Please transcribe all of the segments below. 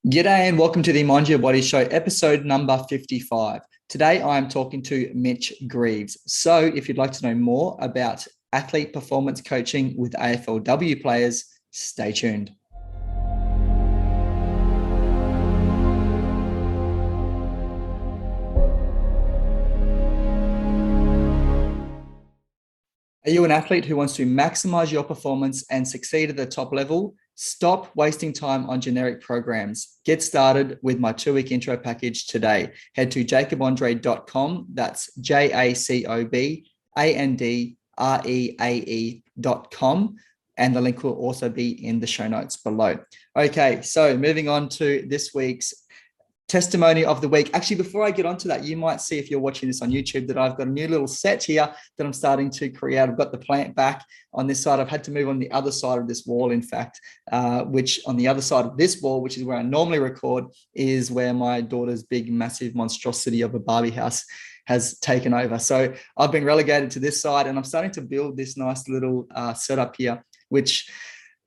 G'day and welcome to the Mind Your Body Show, episode number 55. Today I am talking to Mitch Greaves. So if you'd like to know more about athlete performance coaching with AFLW players, stay tuned. Are you an athlete who wants to maximize your performance and succeed at the top level? Stop wasting time on generic programs. Get started with my 2-week intro package today. Head to jacobandreae.com. That's jacobandreae.com. And the link will also be in the show notes below. Okay, so moving on to this week's testimony of the week. Actually, before I get onto that, you might see if you're watching this on YouTube that I've got a new little set here that I'm starting to create. I've got the plant back on this side. I've had to move on the other side of this wall, in fact, which on the other side of this wall, which is where I normally record, is where my daughter's big, massive monstrosity of a Barbie house has taken over. So I've been relegated to this side and I'm starting to build this nice little setup here, which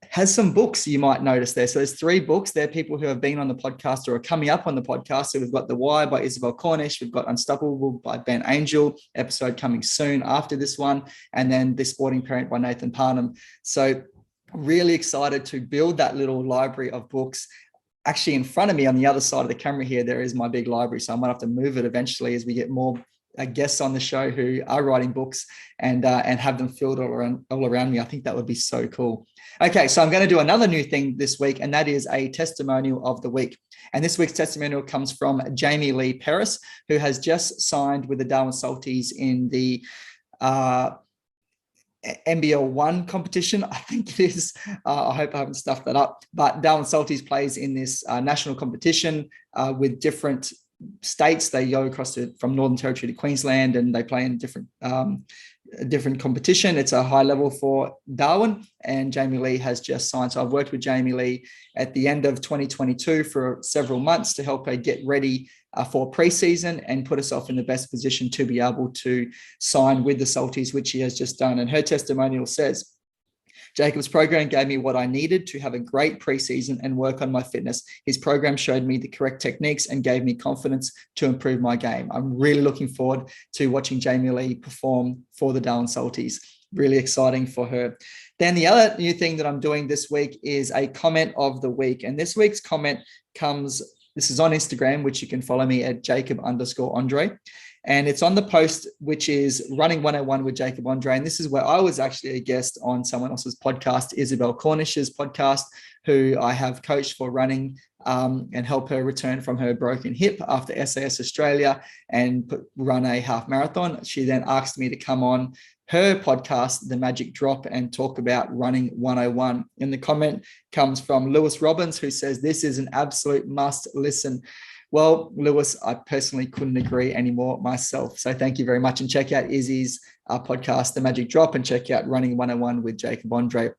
has some books you might notice there. So there's 3 books. They're people who have been on the podcast or are coming up on the podcast. So we've got The Why by Isabel Cornish. We've got Unstoppable by Ben Angel, episode coming soon after this one. And then The Sporting Parent by Nathan Parnham. So really excited to build that little library of books. Actually, in front of me on the other side of the camera here, there is my big library. So I might have to move it eventually as we get more guests on the show who are writing books and have them filled all around me. I think that would be so cool. Okay, so I'm going to do another new thing this week, and that is a testimonial of the week. And this week's testimonial comes from Jamie Lee Paris, who has just signed with the Darwin Salties in the NBL1 competition, I think it is. I hope I haven't stuffed that up. But Darwin Salties plays in this national competition with different states. They go across from Northern Territory to Queensland, and they play in different competition. It's a high level for Darwin, and Jamie Lee has just signed. So I've worked with Jamie Lee at the end of 2022 for several months to help her get ready for pre-season and put herself in the best position to be able to sign with the Salties, which she has just done. And her testimonial says, Jacob's program gave me what I needed to have a great preseason and work on my fitness. His program showed me the correct techniques and gave me confidence to improve my game. I'm really looking forward to watching Jamie Lee perform for the Darwin Salties. Really exciting for her. Then the other new thing that I'm doing this week is a comment of the week. And this week's comment this is on Instagram, which you can follow me at Jacob_Andre. And it's on the post, which is Running 101 with Jacob Andre. And this is where I was actually a guest on someone else's podcast, Isabel Cornish's podcast, who I have coached for running and help her return from her broken hip after SAS Australia and run a half marathon. She then asked me to come on her podcast, The Magic Drop, and talk about Running 101. And the comment comes from Lewis Robbins, who says, this is an absolute must listen. Well, Lewis, I personally couldn't agree anymore myself. So thank you very much. And check out Izzy's podcast, The Magic Drop, and check out Running 101 with Jacob Andre.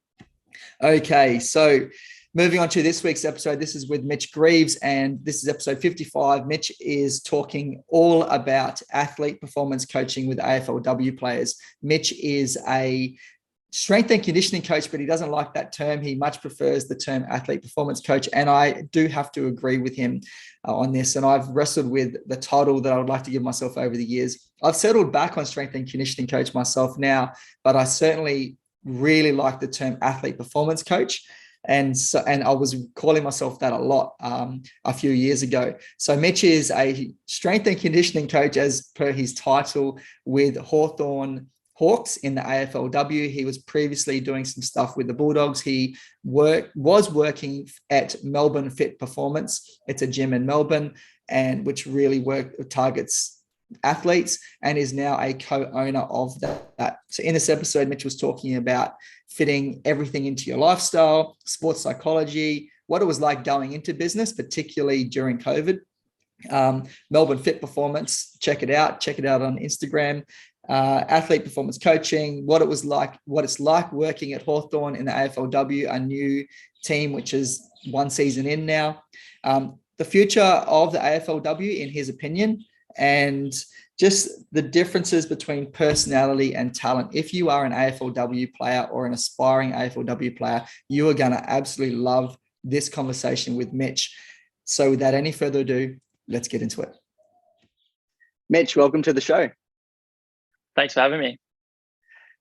Okay, so moving on to this week's episode. This is with Mitch Greaves, and this is episode 55. Mitch is talking all about athlete performance coaching with AFLW players. Mitch is a strength and conditioning coach, but he doesn't like that term. He much prefers the term athlete performance coach. And I do have to agree with him on this. And I've wrestled with the title that I would like to give myself over the years. I've settled back on strength and conditioning coach myself now, but I certainly really like the term athlete performance coach. And I was calling myself that a lot a few years ago. So Mitch is a strength and conditioning coach as per his title with Hawthorn Hawks in the AFLW. He was previously doing some stuff with the Bulldogs. He was working at Melbourne Fitness Performance. It's a gym in Melbourne, and which really targets athletes, and is now a co-owner of that. So in this episode, Mitch was talking about fitting everything into your lifestyle, sports psychology, what it was like going into business, particularly during COVID. Melbourne Fit Performance, check it out on Instagram. Athlete performance coaching, what it's like working at Hawthorn in the AFLW, a new team which is 1 season in now. The future of the AFLW in his opinion, and just the differences between personality and talent. If you are an AFLW player or an aspiring AFLW player, you are going to absolutely love this conversation with Mitch. So without any further ado, let's get into it. Mitch, welcome to the show. Thanks for having me.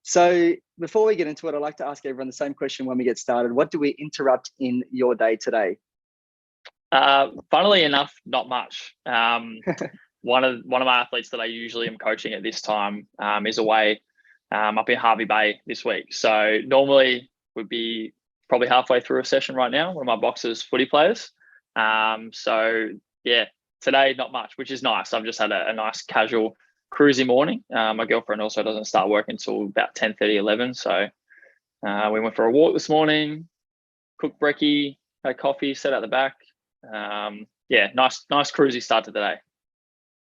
So before we get into it, I'd like to ask everyone the same question when we get started. What do we interrupt in your day today? Funnily enough, not much. One of my athletes that I usually am coaching at this time is away up in Hervey Bay this week. So normally would be probably halfway through a session right now. One of my boxers footy players. So yeah, today not much, which is nice. I've just had a nice casual cruisy morning. My girlfriend also doesn't start work until about 10:30, 11. So we went for a walk this morning, cooked brekkie, had coffee, sat out the back. Yeah, nice cruisy start to the day.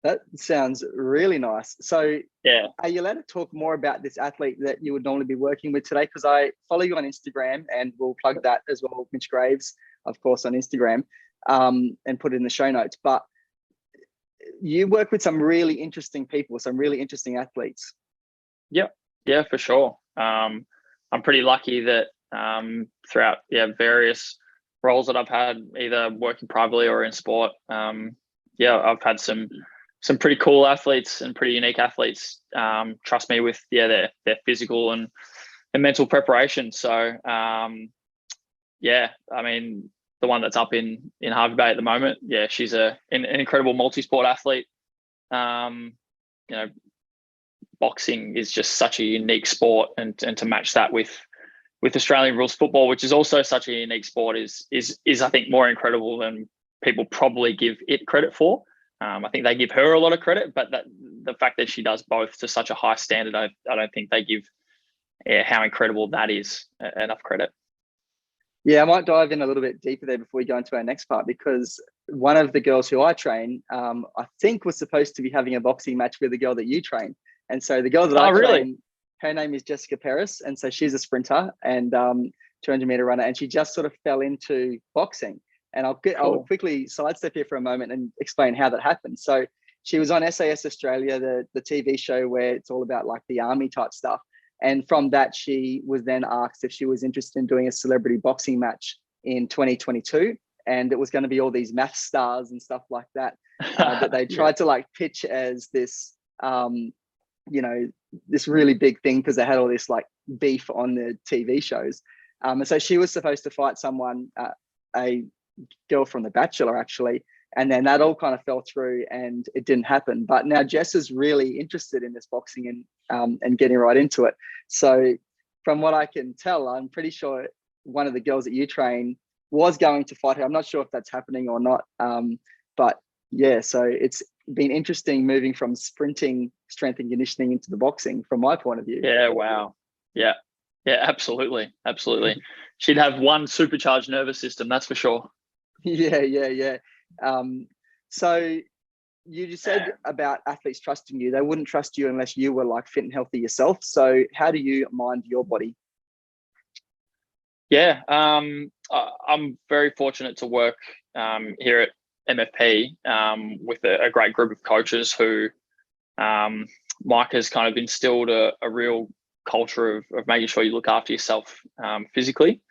That sounds really nice. So yeah, are you allowed to talk more about this athlete that you would normally be working with today? Because I follow you on Instagram, and we'll plug that as well, Mitch Greaves, of course, on Instagram, and put it in the show notes. But you work with some really interesting people, some really interesting athletes. Yep. Yeah, for sure. I'm pretty lucky that throughout various roles that I've had, either working privately or in sport, I've had some pretty cool athletes and pretty unique athletes trust me with their physical and mental preparation. So I mean, the one that's up in Hervey Bay at the moment, she's an incredible multi-sport athlete. Boxing is just such a unique sport, and to match that with Australian rules football, which is also such a unique sport, is I think more incredible than people probably give it credit for. I think they give her a lot of credit, but the fact that she does both to such a high standard, I don't think they give how incredible that is enough credit. Yeah, I might dive in a little bit deeper there before we go into our next part, because one of the girls who I train, I think was supposed to be having a boxing match with the girl that you train. And so the girl that I train, her name is Jessica Paris. And so she's a sprinter and 200-meter runner, and she just sort of fell into boxing. And I'll quickly sidestep here for a moment and explain how that happened. So she was on SAS Australia, the TV show where it's all about like the army type stuff. And from that, she was then asked if she was interested in doing a celebrity boxing match in 2022. And it was going to be all these math stars and stuff like that, that they tried to like pitch as this, this really big thing, because they had all this like beef on the TV shows. And so she was supposed to fight someone, a girl from The Bachelor, actually. And then that all kind of fell through and it didn't happen. But now Jess is really interested in this boxing and getting right into it. So from what I can tell, I'm pretty sure one of the girls that you train was going to fight her. I'm not sure if that's happening or not. But yeah, so it's been interesting moving from sprinting, strength and conditioning into the boxing from my point of view. Yeah, wow. Yeah, absolutely. She'd have one supercharged nervous system, that's for sure. Yeah. So you just said about athletes trusting you. They wouldn't trust you unless you were like fit and healthy yourself. So how do you mind your body? Yeah, I'm very fortunate to work here at MFP with a great group of coaches who Mike has kind of instilled a real culture of making sure you look after yourself physically.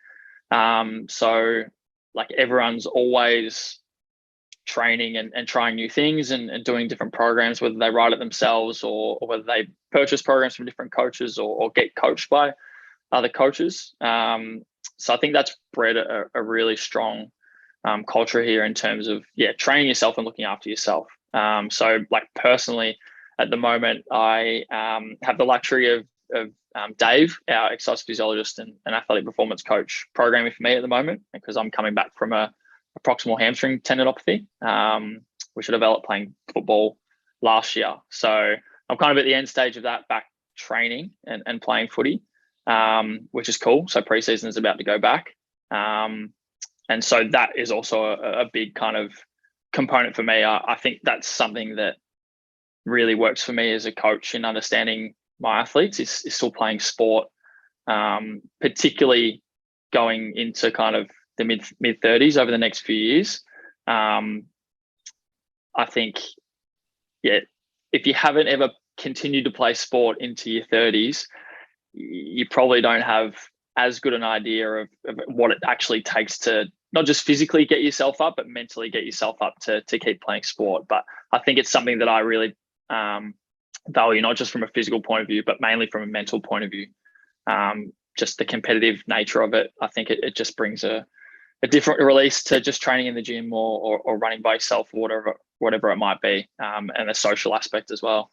So like everyone's always training and trying new things and doing different programs, whether they write it themselves or whether they purchase programs from different coaches or get coached by other coaches. So I think that's bred a really strong culture here in terms of training yourself and looking after yourself. So like personally at the moment, I have the luxury of Dave, our exercise physiologist and athletic performance coach, programming for me at the moment, because I'm coming back from a proximal hamstring tendinopathy, which I developed playing football last year. So I'm kind of at the end stage of that, back training and playing footy, which is cool. So preseason is about to go back. And so that is also a big kind of component for me. I think that's something that really works for me as a coach in understanding my athletes is still playing sport, particularly going into kind of the mid 30s over the next few years. I think, if you haven't ever continued to play sport into your 30s, you probably don't have as good an idea of what it actually takes to not just physically get yourself up, but mentally get yourself up to keep playing sport. But I think it's something that I really value, not just from a physical point of view, but mainly from a mental point of view. Just the competitive nature of it, I think it just brings a different release to just training in the gym or running by yourself or whatever it might be, and the social aspect as well.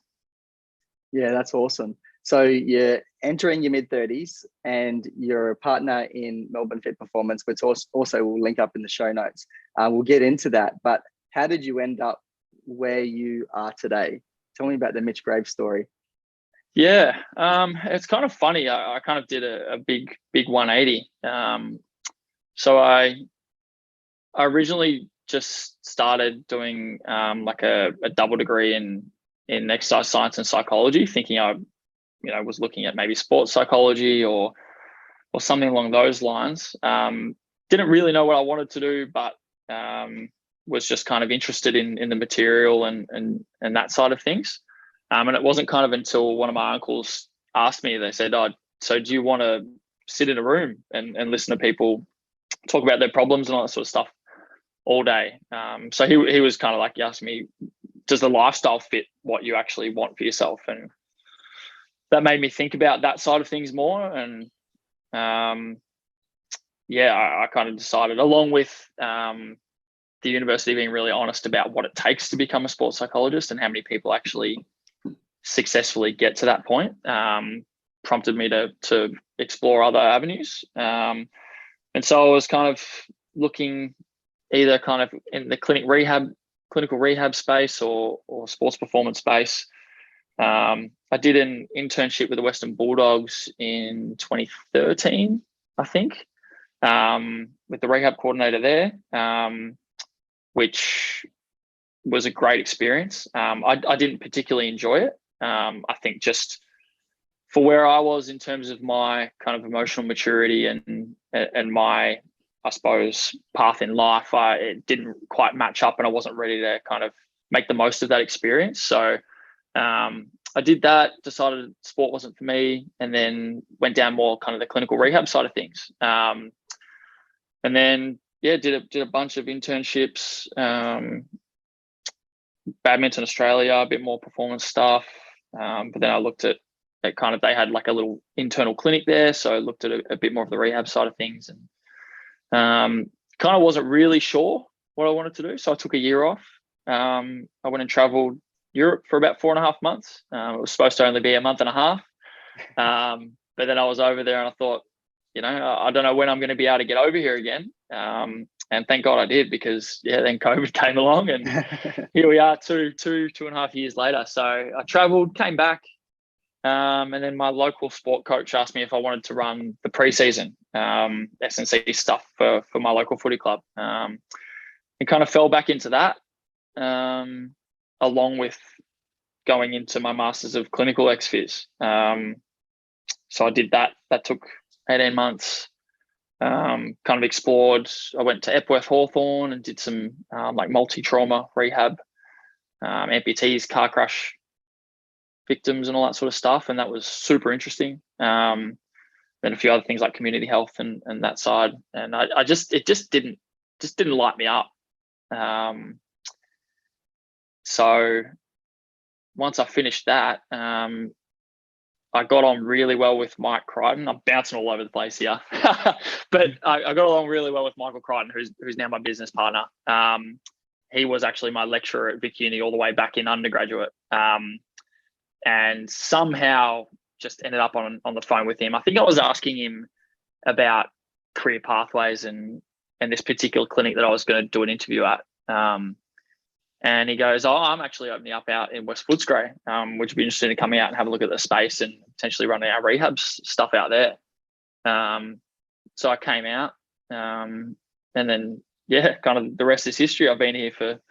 Yeah, that's awesome. So you're entering your mid-30s and you're a partner in Melbourne Fit Performance, which also will link up in the show notes. We'll get into that. But how did you end up where you are today? Tell me about the Mitch Greaves story. Yeah, it's kind of funny. I kind of did a big 180. So I originally just started doing like a double degree in exercise science and psychology, thinking I was looking at maybe sports psychology or something along those lines. Didn't really know what I wanted to do, but was just kind of interested in the material and that side of things. And it wasn't kind of until one of my uncles asked me, they said, "Oh, so do you want to sit in a room and listen to people talk about their problems and all that sort of stuff all day?" So he was kind of like, he asked me, does the lifestyle fit what you actually want for yourself? And that made me think about that side of things more. And I kind of decided, along with the university being really honest about what it takes to become a sports psychologist and how many people actually successfully get to that point, prompted me to explore other avenues. And so I was kind of looking either kind of in the clinical rehab space or sports performance space. I did an internship with the Western Bulldogs in 2013, I think, with the rehab coordinator there, which was a great experience. I didn't particularly enjoy it. I think just for where I was in terms of my kind of emotional maturity and my, I suppose, path in life, it didn't quite match up, and I wasn't ready to kind of make the most of that experience. So I did that, decided sport wasn't for me, and then went down more kind of the clinical rehab side of things. And then, did a bunch of internships, Badminton Australia, a bit more performance stuff. But then I looked at kind of, they had like a little internal clinic there. So I looked at a bit more of the rehab side of things, and kind of wasn't really sure what I wanted to do. So I took a year off. I went and traveled Europe for about 4.5 months. It was supposed to only be a month and a half. But then I was over there and I thought, I don't know when I'm going to be able to get over here again. And thank God I did, because then COVID came along, and here we are 2.5 years later. So I traveled, came back, and then my local sport coach asked me if I wanted to run the preseason S&C stuff for my local footy club. And kind of fell back into that, along with going into my Masters of Clinical Ex-Phys. So I did that. That took 18 months. Kind of explored. I went to Epworth Hawthorn and did some like multi-trauma rehab, amputees, car crash victims and all that sort of stuff. And that was super interesting. Then a few other things like community health and that side. And it just didn't light me up. So once I finished that, I got on really well with Mike Crichton. I'm bouncing all over the place here, but I got along really well with Michael Crichton, who's now my business partner. He was actually my lecturer at Vic Uni all the way back in undergraduate, and somehow just ended up on the phone with him. I think I was asking him about career pathways and this particular clinic that I was going to do an interview at. And he goes, "Oh, I'm actually opening up out in West Footscray. Would you be interested in coming out and have a look at the space and potentially running our rehab stuff out there?" So I came out, and then kind of the rest is history. I've been here for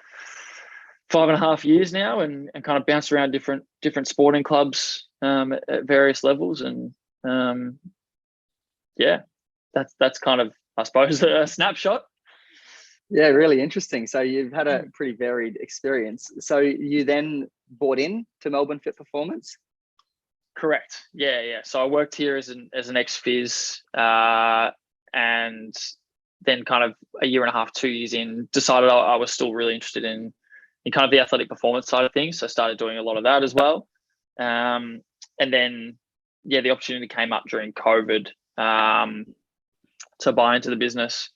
5.5 years now, and kind of bounced around different sporting clubs at various levels, and that's kind of, I suppose, a snapshot. Yeah, really interesting. So you've had a pretty varied experience. So you then bought in to Melbourne Fit Performance? Correct. Yeah. So I worked here as an ex-phys, and then kind of a year and a half, 2 years in, decided I was still really interested in kind of the athletic performance side of things. So I started doing a lot of that as well. And then, yeah, the opportunity came up during COVID to buy into the business.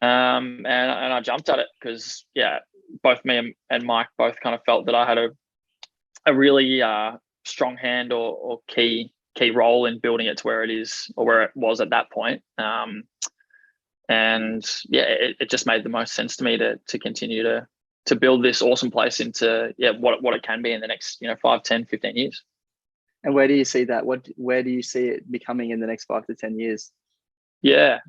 And I jumped at it because, yeah, both me and Mike both kind of felt that I had a really strong hand or key role in building it to where it is, or where it was at that point. And yeah, it just made the most sense to me to continue to build this awesome place into what it can be in the next 5, 10, 15 years. And where do you see that? Where do you see it becoming in the next 5 to 10 years? Yeah.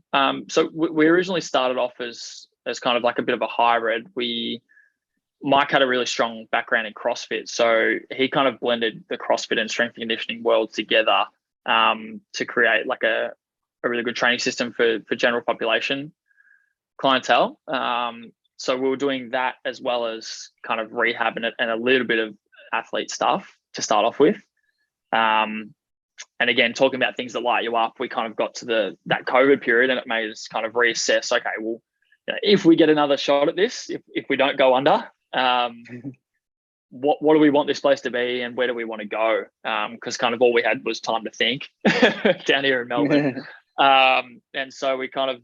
So we originally started off as kind of like a bit of a hybrid. Mike had a really strong background in CrossFit, so he kind of blended the CrossFit and strength and conditioning world together to create like a really good training system for general population clientele. So we were doing that as well as kind of rehab and a little bit of athlete stuff to start off with. And again, talking about things that light you up, we kind of got to that COVID period, and it made us kind of reassess, okay, well, if we get another shot at this, if we don't go under, what do we want this place to be, and where do we want to go? Because kind of all we had was time to think down here in Melbourne. And so we kind of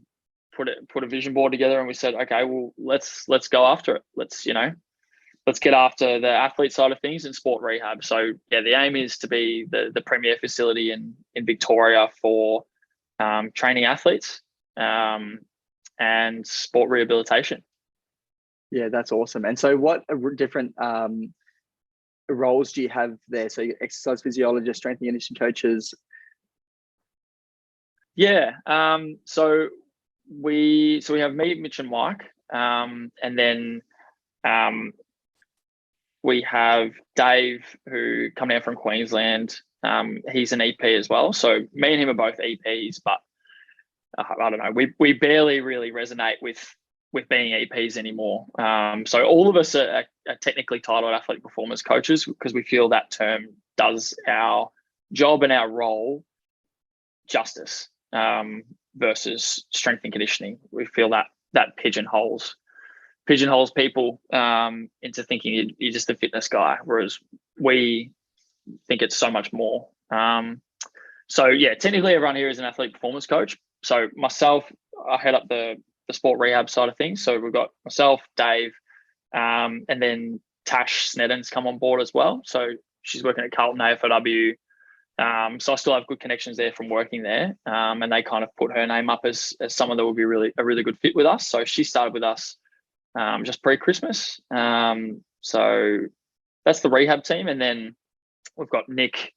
put a vision board together, and we said, okay, well, let's go after it. Let's get after the athlete side of things and sport rehab. So yeah, the aim is to be the premier facility in Victoria for training athletes and sport rehabilitation. Yeah, that's awesome. And so what different roles do you have there? So you're exercise physiologist, strength and conditioning coaches. Yeah. So we have me, Mitch and Mike, and then we have Dave, who come down from Queensland. He's an EP as well. So me and him are both EPs, but I don't know. We barely really resonate with being EPs anymore. So all of us are technically titled athletic performance coaches because we feel that term does our job and our role justice versus strength and conditioning. We feel that pigeonholes people into thinking you're just a fitness guy, whereas we think it's so much more. So yeah, technically everyone here is an athlete performance coach. So myself, I head up the sport rehab side of things. So we've got myself, Dave, and then Tash Snedden's come on board as well. So she's working at Carlton AFLW. So I still have good connections there from working there. And they kind of put her name up as someone that would be a really good fit with us. So she started with us just pre-Christmas. So that's the rehab team. And then we've got Nick,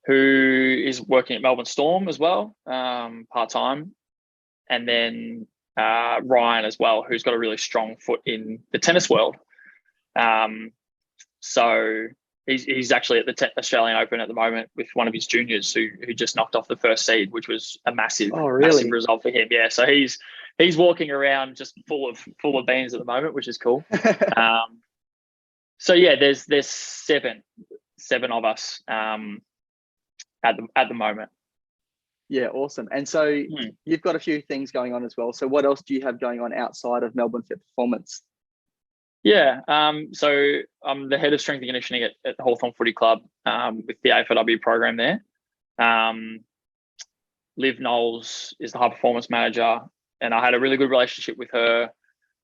who is working at Melbourne Storm as well, part-time. And then Ryan as well, who's got a really strong foot in the tennis world. So he's actually at the Australian Open at the moment with one of his juniors who just knocked off the first seed, which was a massive result for him. Yeah, so he's walking around just full of beans at the moment, which is cool. So yeah, there's seven of us at the moment. Yeah, awesome. And so you've got a few things going on as well. So what else do you have going on outside of Melbourne Fit Performance? Yeah, so I'm the head of strength and conditioning at Hawthorn Footy Club with the AFLW program there. Liv Knowles is the high performance manager, and I had a really good relationship with her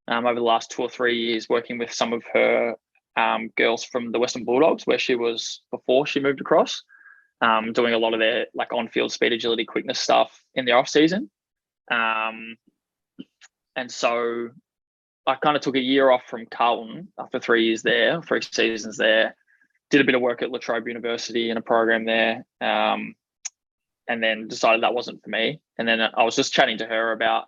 over the last 2 or 3 years, working with some of her girls from the Western Bulldogs, where she was before she moved across, doing a lot of their like on-field speed, agility, quickness stuff in the off season. And so I kind of took a year off from Carlton after 3 seasons there, did a bit of work at Trobe University in a program there, and then decided that wasn't for me. And then I was just chatting to her about,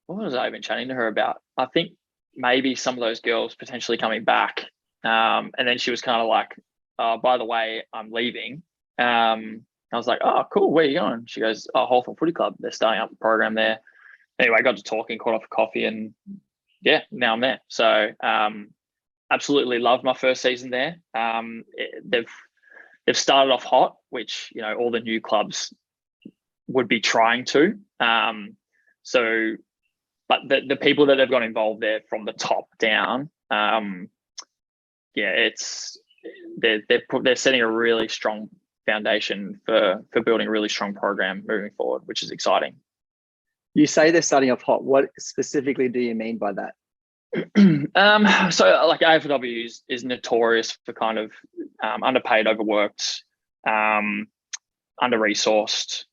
what was I even chatting to her about? I think maybe some of those girls potentially coming back. And then she was kind of like, by the way, I'm leaving. I was like, oh, cool. Where are you going? She goes, Hawthorn Footy Club. They're starting up a program there. Anyway, I got to talking, caught up for coffee, and yeah, now I'm there. So absolutely loved my first season there. They've started off hot, which, all the new clubs would be trying to. So, but the people that have got involved there from the top down, they're setting a really strong foundation for building a really strong program moving forward, which is exciting. You say they're starting off hot. What specifically do you mean by that? So like AFLW is notorious for kind of underpaid, overworked, under-resourced,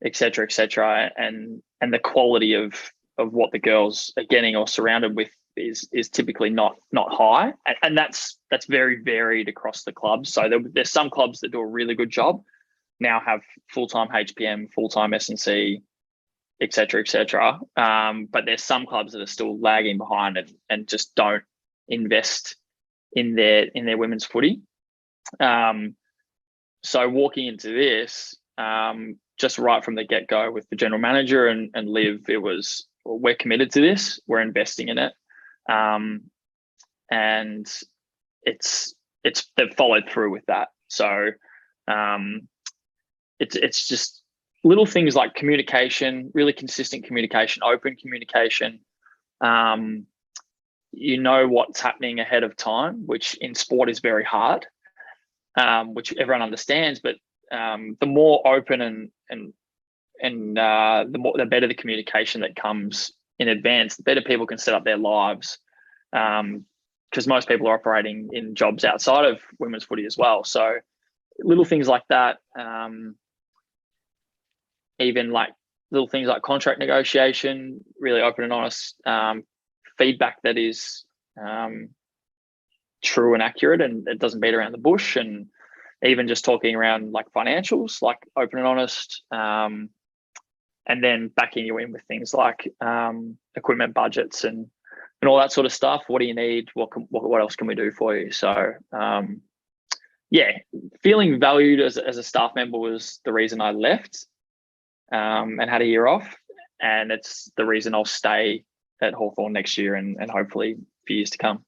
et cetera, and the quality of what the girls are getting or surrounded with is typically not high, and that's very varied across the clubs. So there's some clubs that do a really good job, now have full-time HPM, full-time S&C, et cetera. But there's some clubs that are still lagging behind and just don't invest in their women's footy. So walking into this, just right from the get-go with the general manager and Liv, it was, we're committed to this, we're investing in it. And they've followed through with that. So it's just little things like communication, really consistent communication, open communication. You know what's happening ahead of time, which in sport is very hard, which everyone understands. But the more open and the better the communication that comes in advance, the better people can set up their lives. Because most people are operating in jobs outside of women's footy as well. So little things like that. Even like little things like contract negotiation, really open and honest feedback that is true and accurate, and it doesn't beat around the bush. And even just talking around like financials, like open and honest, and then backing you in with things like equipment budgets and all that sort of stuff. What do you need? What else can we do for you? So feeling valued as a staff member was the reason I left. And had a year off, and it's the reason I'll stay at Hawthorn next year and hopefully for years to come.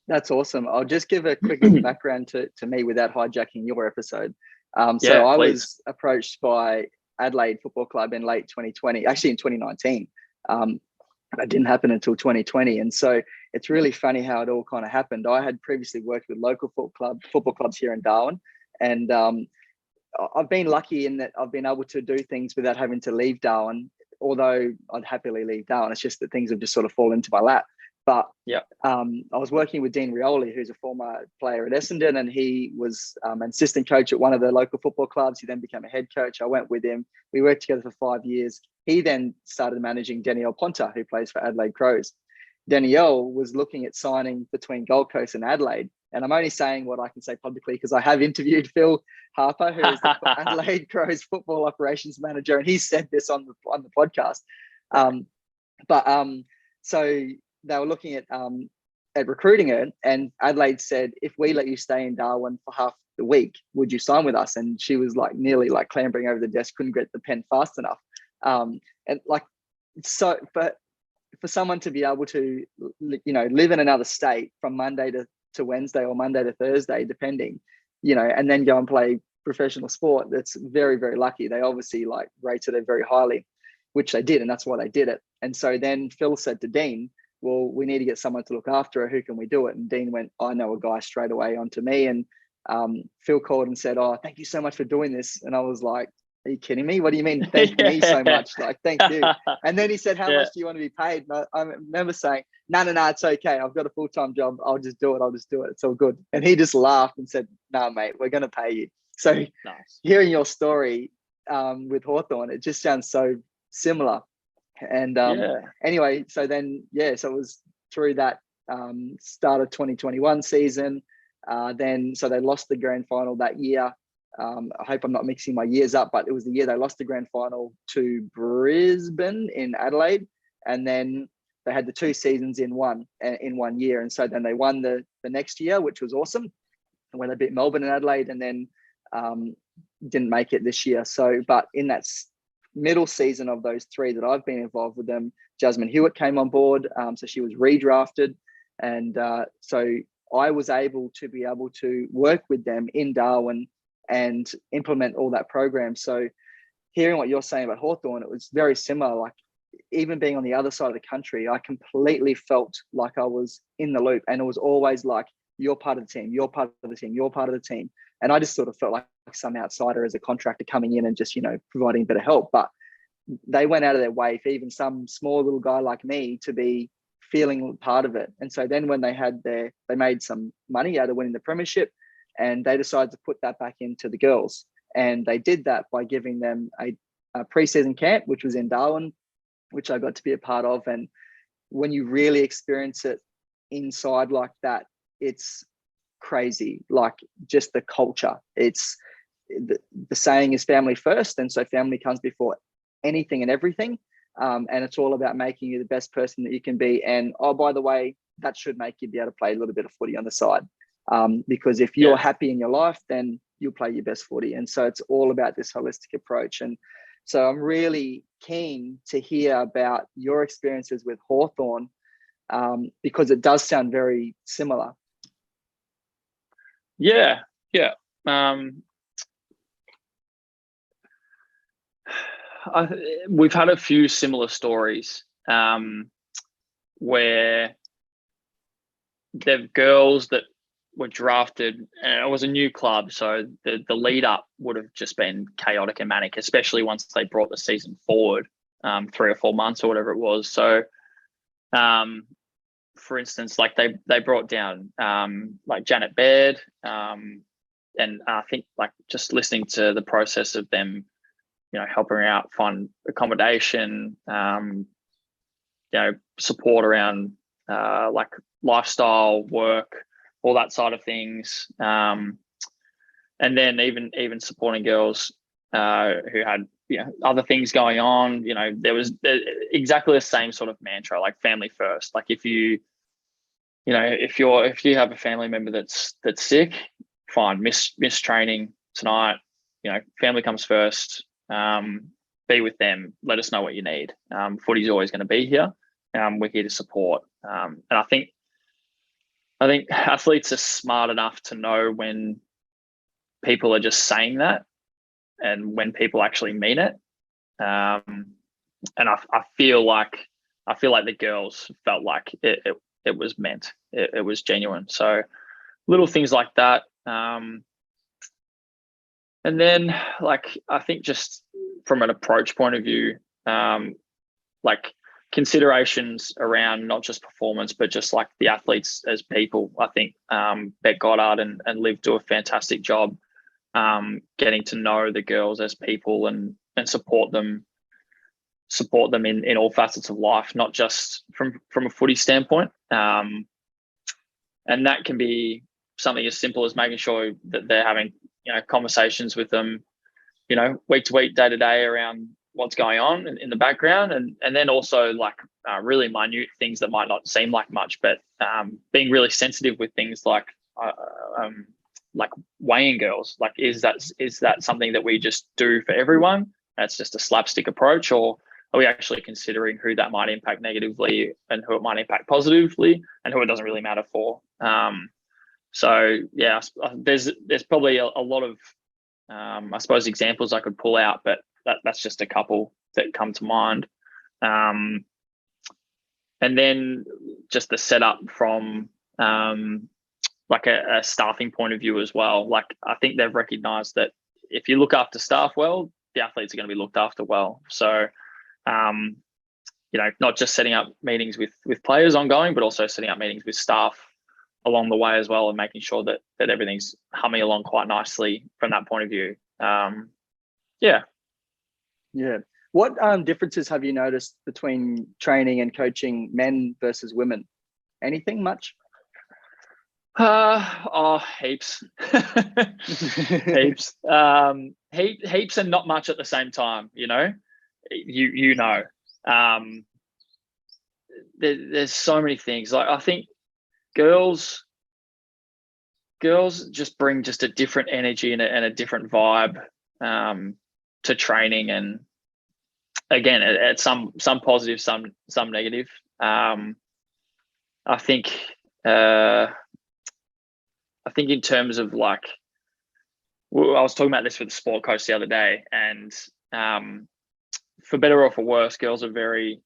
That's awesome. I'll just give a quick little background to me without hijacking your episode. I was approached by Adelaide Football Club in late 2020, actually in 2019. That didn't happen until 2020. And so it's really funny how it all kind of happened. I had previously worked with local football clubs here in Darwin, and I've been lucky in that I've been able to do things without having to leave Darwin, although I'd happily leave Darwin. It's just that things have just sort of fallen into my lap. But I was working with Dean Rioli, who's a former player at Essendon, and he was an assistant coach at one of the local football clubs. He then became a head coach. I went with him. We worked together for 5 years. He then started managing Danielle Ponta, who plays for Adelaide Crows. Danielle was looking at signing between Gold Coast and Adelaide. And I'm only saying what I can say publicly because I have interviewed Phil Harper, who is the Adelaide Crows football operations manager, and he said this on the podcast. So they were looking at recruiting her, and Adelaide said, "If we let you stay in Darwin for half the week, would you sign with us?" And she was like nearly like clambering over the desk, couldn't get the pen fast enough. But for someone to be able to, live in another state from Monday to Wednesday or Monday to Thursday, depending, and then go and play professional sport, that's very, very lucky. They obviously rated it very highly, which they did, and that's why they did it. And so then Phil said to Dean, "Well, we need to get someone to look after her. Who can we do it?" And Dean went, "I know a guy," straight away onto me. And Phil called and said, "Oh, thank you so much for doing this." And I was like, "Are you kidding me? What do you mean thank me so much? Thank you." And then he said, "How much do you want to be paid?" And I remember saying, no, it's okay. I've got a full-time job. I'll just do it. It's all good. And he just laughed and said, "No, mate, we're going to pay you." So nice. Hearing your story with Hawthorn, it just sounds so similar. And anyway, so then, so it was through that start of 2021 season. So they lost the grand final that year. I hope I'm not mixing my years up, but it was the year they lost the grand final to Brisbane in Adelaide, and then they had the 2 seasons in one year. And so then they won the next year, which was awesome. And when they beat Melbourne and Adelaide, and then didn't make it this year. So, but in that middle season of those 3 that I've been involved with them, Jasmine Hewitt came on board. So she was redrafted, and so I was able to work with them in Darwin and implement all that program. So hearing what you're saying about Hawthorn, it was very similar. even being on the other side of the country, I completely felt like I was in the loop, and it was always like, you're part of the team, you're part of the team, you're part of the team. And I just sort of felt like some outsider as a contractor coming in and just, providing a bit of help. But they went out of their way for even some small little guy like me to be feeling part of it. And so then when they made some money out of winning the premiership, and they decided to put that back into the girls. And they did that by giving them a pre-season camp, which was in Darwin, which I got to be a part of. And when you really experience it inside like that, it's crazy. Like, just the culture. It's the saying is family first. And so family comes before anything and everything. And it's all about making you the best person that you can be. And, oh, by the way, that should make you be able to play a little bit of footy on the side. Because if you're happy in your life, then you'll play your best footy. And so it's all about this holistic approach. And so I'm really keen to hear about your experiences with Hawthorn, because it does sound very similar. Yeah. We've had a few similar stories where they've girls that were drafted, and it was a new club, so the lead up would have just been chaotic and manic, especially once they brought the season forward 3 or 4 months or whatever it was. So for instance, like they brought down like Janet Baird, and I think, like, just listening to the process of them, helping her out find accommodation, support around like lifestyle, work, all that side of things, and then even supporting girls who had other things going on. There was exactly the same sort of mantra, like family first. Like, if you have a family member that's sick, fine, miss training tonight. Family comes first. Be with them. Let us know what you need. Footy's always going to be here. We're here to support. And I think athletes are smart enough to know when people are just saying that and when people actually mean it. And I feel like the girls felt like it was meant. It was genuine. So little things like that. And then, like, I think just from an approach point of view, like, considerations around not just performance, but just like the athletes as people. I think Beck Goddard and Liv do a fantastic job getting to know the girls as people and support them in all facets of life, not just from a footy standpoint. And that can be something as simple as making sure that they're having conversations with them, week to week, day to day, around what's going on in the background, and then also like really minute things that might not seem like much, but being really sensitive with things like weighing girls. Like, is that something that we just do for everyone? That's just a slapstick approach, or are we actually considering who that might impact negatively and who it might impact positively, and who it doesn't really matter for? So yeah, there's probably a lot of I suppose examples I could pull out, but that's just a couple that come to mind. And then just the setup from like a staffing point of view as well. Like, I think they've recognised that if you look after staff well, the athletes are going to be looked after well. So not just setting up meetings with players ongoing, but also setting up meetings with staff along the way as well, and making sure that everything's humming along quite nicely from that point of view. Yeah. What differences have you noticed between training and coaching men versus women? Anything much? Heaps. Heaps. Heaps and not much at the same time. There's so many things. Like, I think girls just bring just a different energy and a different vibe to training, and again, at some positive, some negative. I think in terms of, like, I was talking about this with the sport coach the other day, and for better or for worse, girls are very,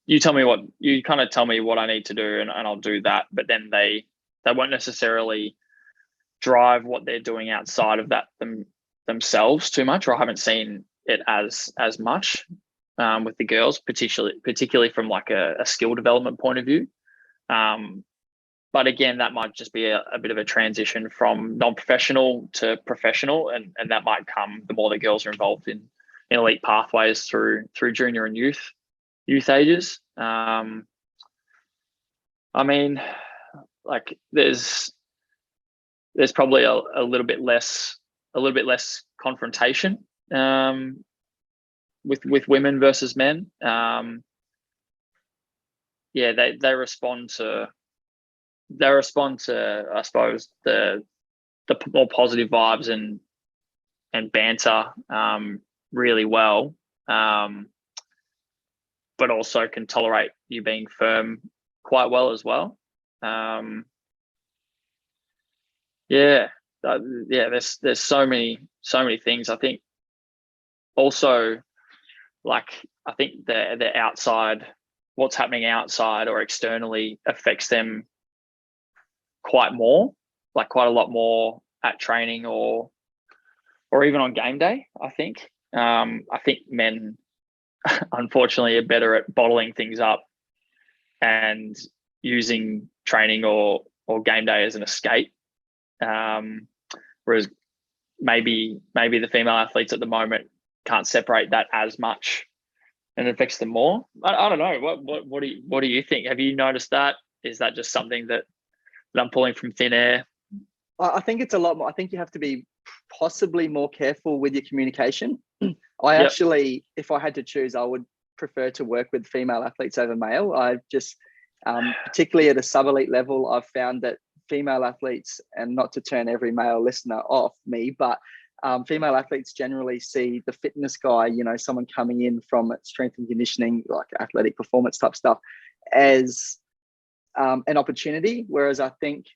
you kind of tell me what I need to do, and I'll do that. But then they won't necessarily drive what they're doing outside of that themselves too much, or I haven't seen it as much with the girls, particularly from like a skill development point of view. But again, that might just be a bit of a transition from non-professional to professional, and that might come the more the girls are involved in elite pathways through junior and youth ages. I mean, like there's probably a little bit less confrontation with women versus men. They respond to I suppose the more positive vibes and banter really well, but also can tolerate you being firm quite well as well. There's so many things. I think also, like, I think the outside, what's happening outside or externally affects them quite a lot more at training or even on game day. I think men unfortunately are better at bottling things up and using training or game day as an escape. Whereas maybe the female athletes at the moment can't separate that as much, and it affects them more. I don't know. What do you think? Have you noticed that? Is that just something that I'm pulling from thin air? I think it's a lot more. I think you have to be possibly more careful with your communication. Actually, if I had to choose, I would prefer to work with female athletes over male. I've just, particularly at a sub-elite level, I've found that female athletes, and not to turn every male listener off me, but female athletes generally see the fitness guy, someone coming in from strength and conditioning, like athletic performance type stuff, as an opportunity. Whereas I think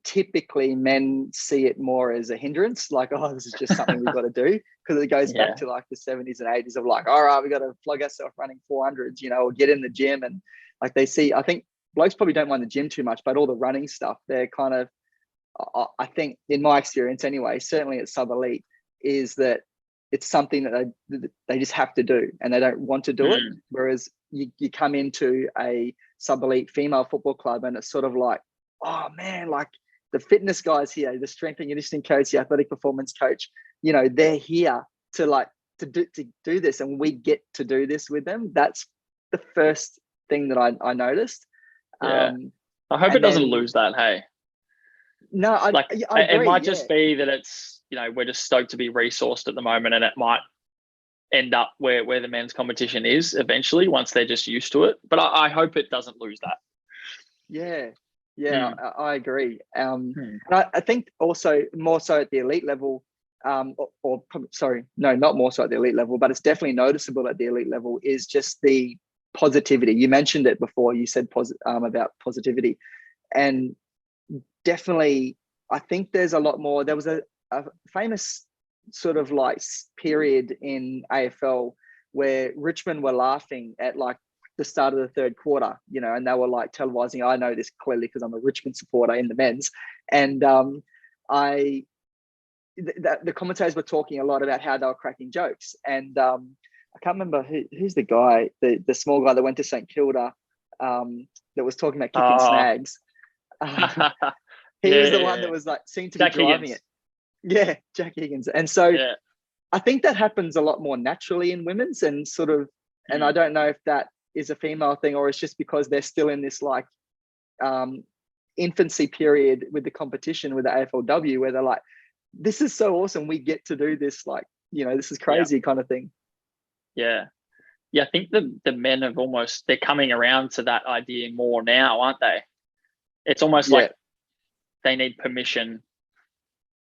typically men see it more as a hindrance, like, oh, this is just something we've got to do, because it goes back to like the 70s and 80s of like, all right, we got to flog ourselves running 400s, or get in the gym. And like they see, I think blokes probably don't mind the gym too much, but all the running stuff, they're kind of, I think in my experience anyway, certainly at sub-elite, is that it's something that they just have to do and they don't want to do it. Whereas you come into a sub-elite female football club and it's sort of like, oh man, like the fitness guys here, the strength and conditioning coach, the athletic performance coach, they're here to do this, and we get to do this with them. That's the first thing that I noticed. I hope it doesn't lose that. Hey, no, I agree, it might just be that it's, we're just stoked to be resourced at the moment, and it might end up where the men's competition is eventually once they're just used to it. But I hope it doesn't lose that. I agree. And I think also more so at the elite level, not more so at the elite level, but it's definitely noticeable at the elite level, is just the positivity. You mentioned it before. You said about positivity, and definitely, I think there's a lot more. There was a famous sort of like period in AFL where Richmond were laughing at like the start of the third quarter, and they were like televising. I know this clearly because I'm a Richmond supporter in the men's, and the commentators were talking a lot about how they were cracking jokes, and I can't remember who's the guy, the small guy that went to St Kilda, that was talking about kicking snags. He was the one that was like seemed to be driving it. Yeah, Jack Higgins. And so I think that happens a lot more naturally in women's, and sort of, and I don't know if that is a female thing or it's just because they're still in this like infancy period with the competition with the AFLW, where they're like, this is so awesome, we get to do this, like, this is crazy kind of thing. I think the men have they're coming around to that idea more now, aren't they? It's almost like they need permission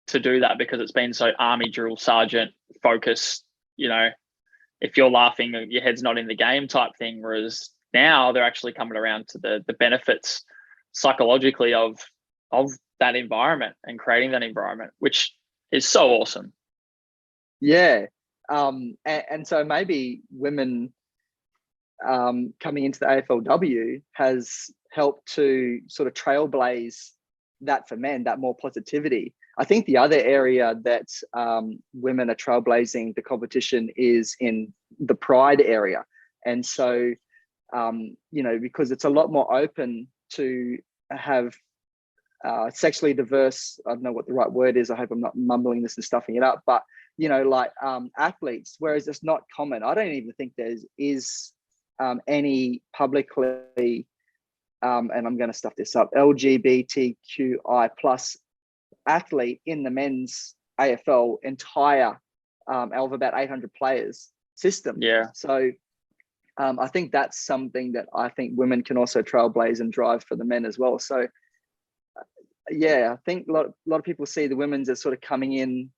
to do that because it's been so army drill sergeant focused, if you're laughing, your head's not in the game type thing. Whereas now they're actually coming around to the benefits psychologically of that environment and creating that environment, which is so awesome. And so maybe women coming into the AFLW has helped to sort of trailblaze that for men, that more positivity. I think the other area that women are trailblazing the competition is in the pride area. And so, because it's a lot more open to have sexually diverse, I don't know what the right word is, I hope I'm not mumbling this and stuffing it up, but, athletes, whereas it's not common. I don't even think there is any publicly, and I'm going to stuff this up, LGBTQI plus athlete in the men's AFL entire of about 800 players system. Yeah. So I think that's something that I think women can also trailblaze and drive for the men as well. So I think a lot of people see the women's as sort of coming in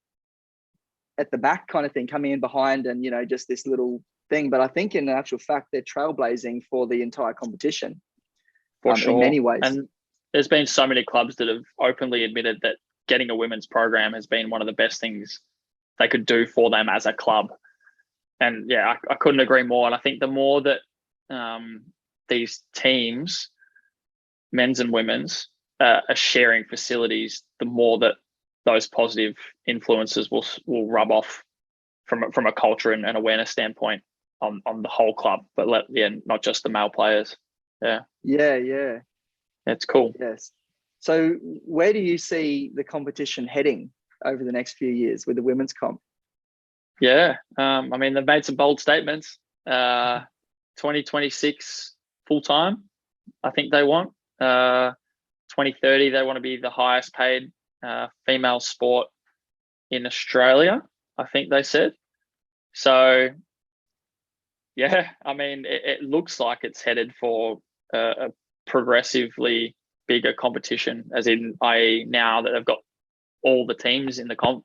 at the back kind of thing, coming in behind and, just this little thing. But I think in actual fact, they're trailblazing for the entire competition. For sure. In many ways. And there's been so many clubs that have openly admitted that getting a women's program has been one of the best things they could do for them as a club. And yeah, I couldn't agree more. And I think the more that these teams, men's and women's, are sharing facilities, the more that those positive influences will rub off from a culture and awareness standpoint on the whole club, but not just the male players. Yeah. It's cool. Yes. So where do you see the competition heading over the next few years with the women's comp? Yeah. They've made some bold statements. 2026 full-time, I think they want. 2030, they want to be the highest paid female sport in Australia, I think they said. So, yeah, it looks like it's headed for a progressively bigger competition, as in, i.e. now that they've got all the teams in the comp,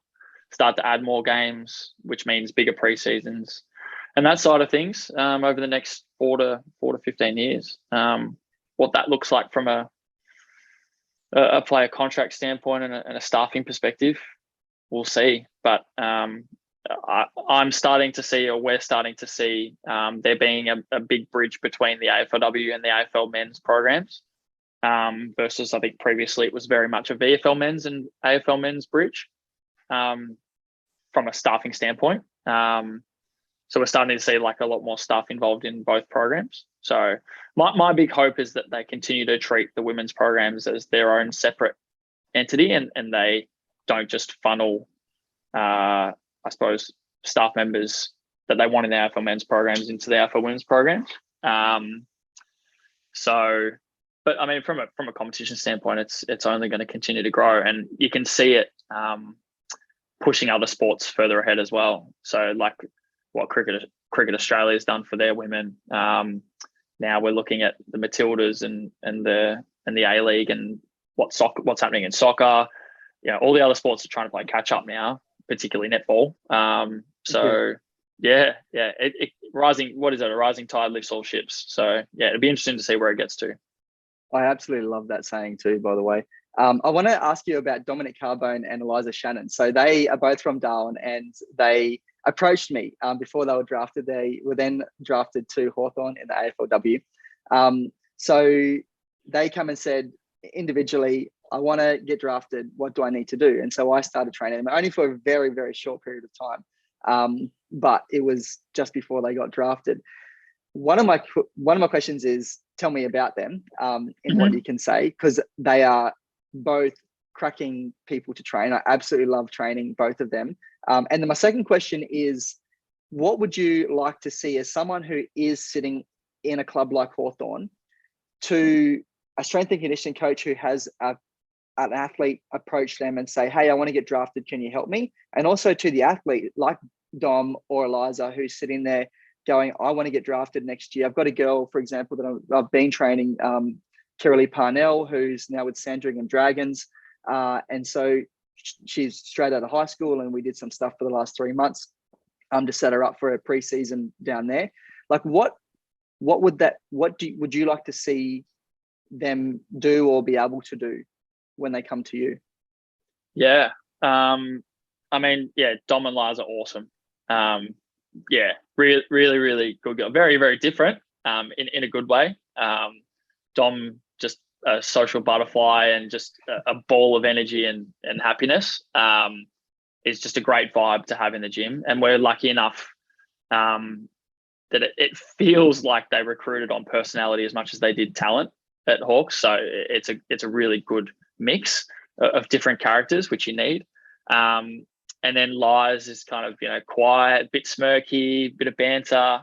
start to add more games, which means bigger pre-seasons and that side of things over the next 4 to 15 years. What that looks like from a player contract standpoint and a staffing perspective, we'll see. But I'm starting to see, or we're starting to see, there being a big bridge between the AFLW and the AFL men's programs, versus I think previously it was very much a VFL men's and AFL men's bridge from a staffing standpoint. So we're starting to see like a lot more staff involved in both programs. So my big hope is that they continue to treat the women's programs as their own separate entity, and they don't just funnel, I suppose, staff members that they want in the AFL men's programs into the AFL women's programs. But from a competition standpoint, it's only going to continue to grow, and you can see it pushing other sports further ahead as well. So like what Cricket Australia has done for their women. Now we're looking at the Matildas and the A-League and what's happening in soccer. All the other sports are trying to play catch up now, particularly netball. Rising. What is it? A rising tide lifts all ships. So yeah, it'd be interesting to see where it gets to. I absolutely love that saying too, by the way. I want to ask you about Dominic Carbone and Eliza Shannon. So they are both from Darwin, and they approached me before they were drafted. They were then drafted to Hawthorn in the AFLW. So they come and said individually, I want to get drafted. What do I need to do? And so I started training them only for a very, very short period of time. But it was just before they got drafted. One of my questions is, tell me about them in what you can say, because they are both cracking people to train. I absolutely love training both of them. And then my second question is, what would you like to see as someone who is sitting in a club like Hawthorn, to a strength and conditioning coach who has an athlete approach them and say, hey, I want to get drafted, can you help me? And also to the athlete like Dom or Eliza, who's sitting there going, I want to get drafted next year. I've got a girl, for example, that I've been training, Kiralee Parnell, who's now with Sandringham Dragons. And so she's straight out of high school, and we did some stuff for the last 3 months to set her up for a preseason down there. Like what would you like to see them do or be able to do when they come to you? Yeah. Dom and Lars are awesome. Yeah, really, really, really good girl. Very, very different in a good way. Dom, just a social butterfly and just a ball of energy and happiness. Is just a great vibe to have in the gym. And we're lucky enough that it feels like they recruited on personality as much as they did talent at Hawks. So it's a really good mix of different characters, which you need. And then Lies is kind of, quiet, bit smirky, bit of banter,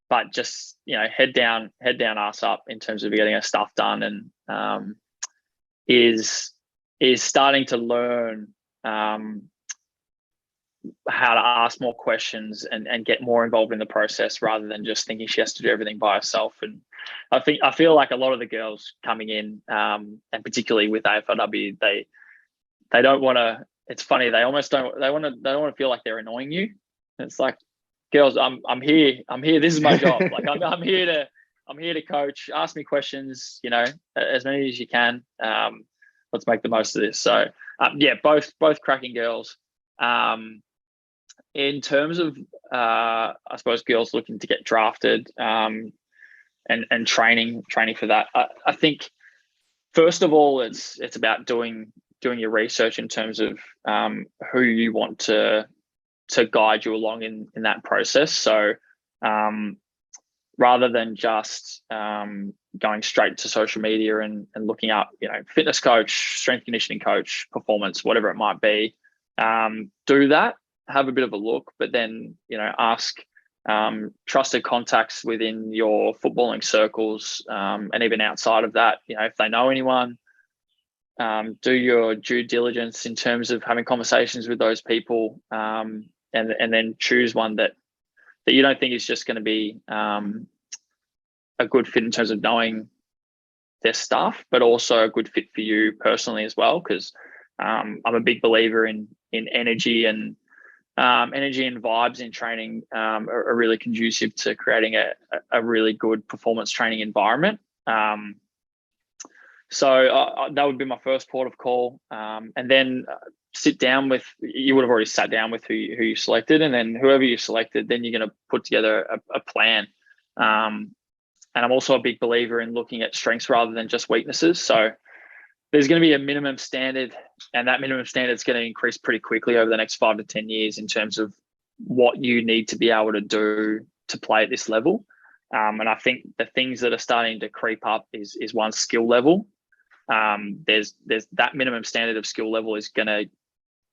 but just, head down, ass up in terms of getting her stuff done, and is starting to learn how to ask more questions and get more involved in the process rather than just thinking she has to do everything by herself. And I feel like a lot of the girls coming in, and particularly with AFLW, they don't want to. It's funny, they almost don't. They want to feel like they're annoying you. And it's like, girls, I'm here. This is my job. Like I'm here to coach. Ask me questions. As many as you can. Let's make the most of this. So yeah, both cracking girls. In terms of I suppose girls looking to get drafted, and training for that, I think first of all it's about doing your research in terms of who you want to guide you along in that process. So rather than just going straight to social media and looking up, fitness coach, strength conditioning coach, performance, whatever it might be, do that, have a bit of a look, but then, ask trusted contacts within your footballing circles, and even outside of that, if they know anyone, do your due diligence in terms of having conversations with those people, and then choose one that you don't think is just going to be a good fit in terms of knowing their stuff, but also a good fit for you personally as well. Because I'm a big believer in energy, and energy and vibes in training are really conducive to creating a really good performance training environment. So that would be my first port of call, and then you would have already sat down with who you selected, and then whoever you selected, then you're going to put together a plan. And I'm also a big believer in looking at strengths rather than just weaknesses. So there's going to be a minimum standard, and that minimum standard is going to increase pretty quickly over the next 5 to 10 years in terms of what you need to be able to do to play at this level. And I think the things that are starting to creep up is one, skill level. There's that minimum standard of skill level is going to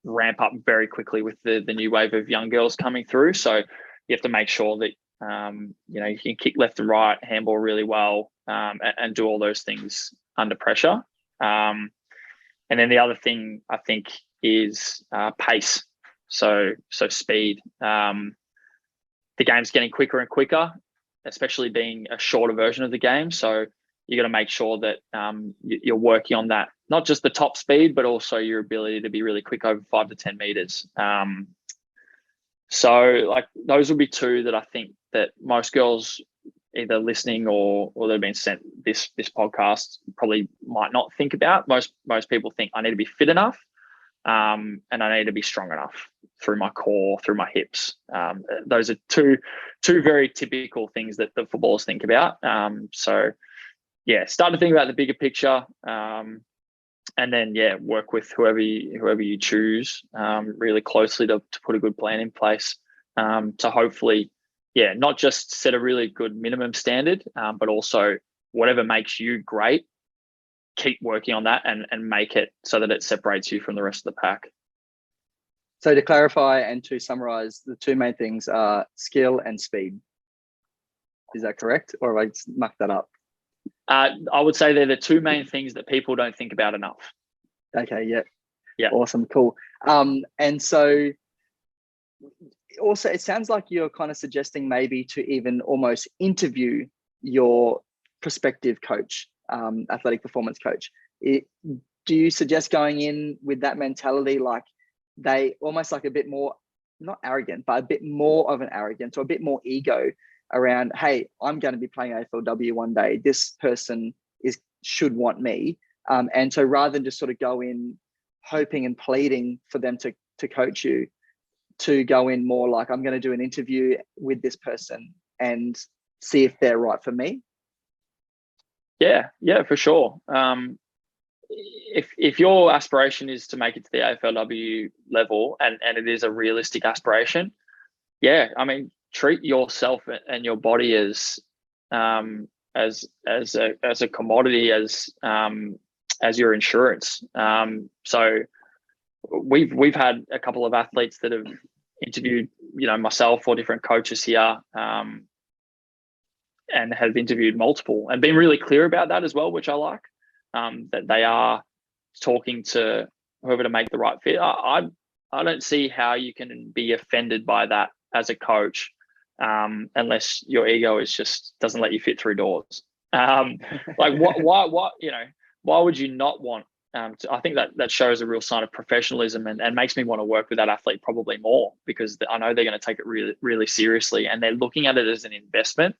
ramp up very quickly with the new wave of young girls coming through. So you have to make sure that you can kick left and right, handball really well, and do all those things under pressure. And then the other thing I think is pace. So speed. The game's getting quicker and quicker, especially being a shorter version of the game. So you got to make sure that you're working on that, not just the top speed, but also your ability to be really quick over 5 to 10 meters. So like those would be two that I think that most girls either listening or that have been sent this podcast probably might not think about. Most people think I need to be fit enough, and I need to be strong enough through my core, through my hips. Those are two very typical things that the footballers think about. So yeah, start to think about the bigger picture, and then work with whoever you choose really closely to put a good plan in place, to hopefully not just set a really good minimum standard, but also whatever makes you great, keep working on that and make it so that it separates you from the rest of the pack. So to clarify and to summarize, the two main things are skill and speed. Is that correct, or have I mucked that up? I would say they're the two main things that people don't think about enough. Okay, yeah. Awesome, cool. And so also it sounds like you're kind of suggesting maybe to even almost interview your prospective coach, athletic performance coach. Do you suggest going in with that mentality, like they almost like a bit more, not arrogant, but a bit more of an arrogance or a bit more ego around, hey, I'm going to be playing AFLW one day. This person should want me. And so rather than just sort of go in hoping and pleading for them to coach you, to go in more like, I'm going to do an interview with this person and see if they're right for me? Yeah, for sure. If your aspiration is to make it to the AFLW level, and it is a realistic aspiration, yeah, I mean, treat yourself and your body as a commodity, as your insurance. So we've had a couple of athletes that have interviewed, myself or different coaches here, and have interviewed multiple and been really clear about that as well, which I like. That they are talking to whoever to make the right fit. I don't see how you can be offended by that as a coach, unless your ego is just doesn't let you fit through doors. Like why would you not want I think that shows a real sign of professionalism, and makes me want to work with that athlete probably more, because I know they're going to take it really, really seriously, and they're looking at it as an investment.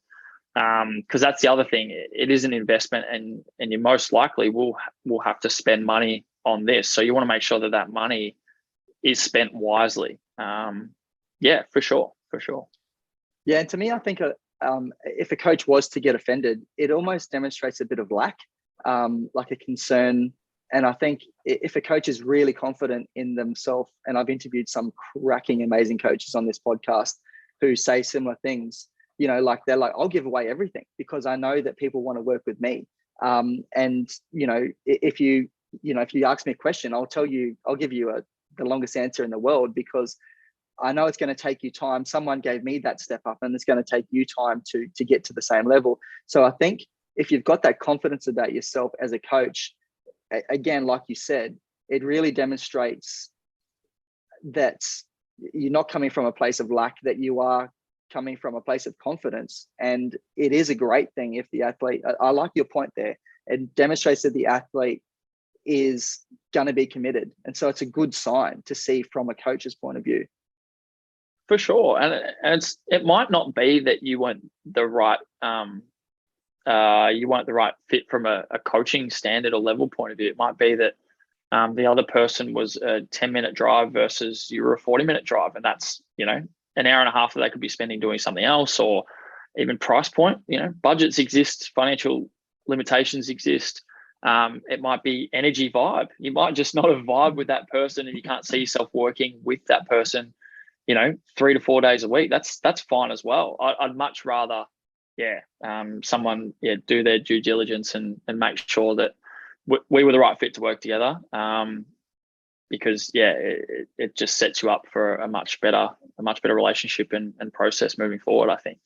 Because that's the other thing. It is an investment, and you most likely will have to spend money on this. So you want to make sure that money is spent wisely. Yeah, for sure. Yeah, and to me, I think if a coach was to get offended, it almost demonstrates a bit of lack, like a concern. And I think if a coach is really confident in themselves, and I've interviewed some cracking, amazing coaches on this podcast who say similar things, like they're like, I'll give away everything because I know that people want to work with me. And if you ask me a question, I'll give you the longest answer in the world, because I know it's going to take you time. Someone gave me that step up, and it's going to take you time to get to the same level. So I think if you've got that confidence about yourself as a coach, again, like you said, it really demonstrates that you're not coming from a place of lack, that you are coming from a place of confidence. And it is a great thing if the athlete, I like your point there, it demonstrates that the athlete is going to be committed. And so it's a good sign to see from a coach's point of view. For sure. And it might not be that you weren't the right fit from a coaching standard or level point of view. It might be that the other person was a 10-minute drive versus you were a 40-minute drive, and that's an hour and a half that they could be spending doing something else, or even price point. Budgets exist, financial limitations exist. It might be energy vibe. You might just not have vibe with that person, and you can't see yourself working with that person 3 to 4 days a week. That's fine as well. I'd much rather someone do their due diligence and make sure that we were the right fit to work together, because it just sets you up for a much better relationship and process moving forward, I think.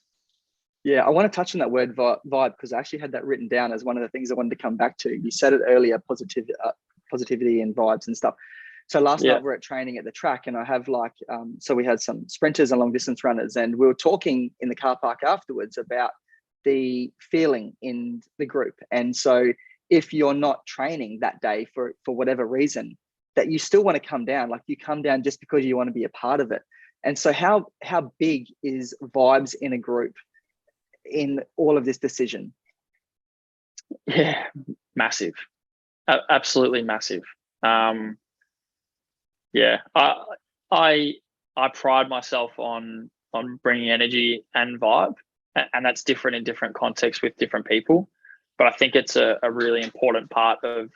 I want to touch on that word vibe, because I actually had that written down as one of the things I wanted to come back to. You said it earlier, positivity and vibes and stuff. So last night we're at training at the track, and I have so we had some sprinters and long distance runners, and we were talking in the car park afterwards about the feeling in the group. And so if you're not training that day for whatever reason, that you still want to come down, like you come down just because you want to be a part of it. And so how big is vibes in a group in all of this decision? Yeah, massive. Absolutely massive. I pride myself on bringing energy and vibe, and that's different in different contexts with different people. But I think it's a really important part of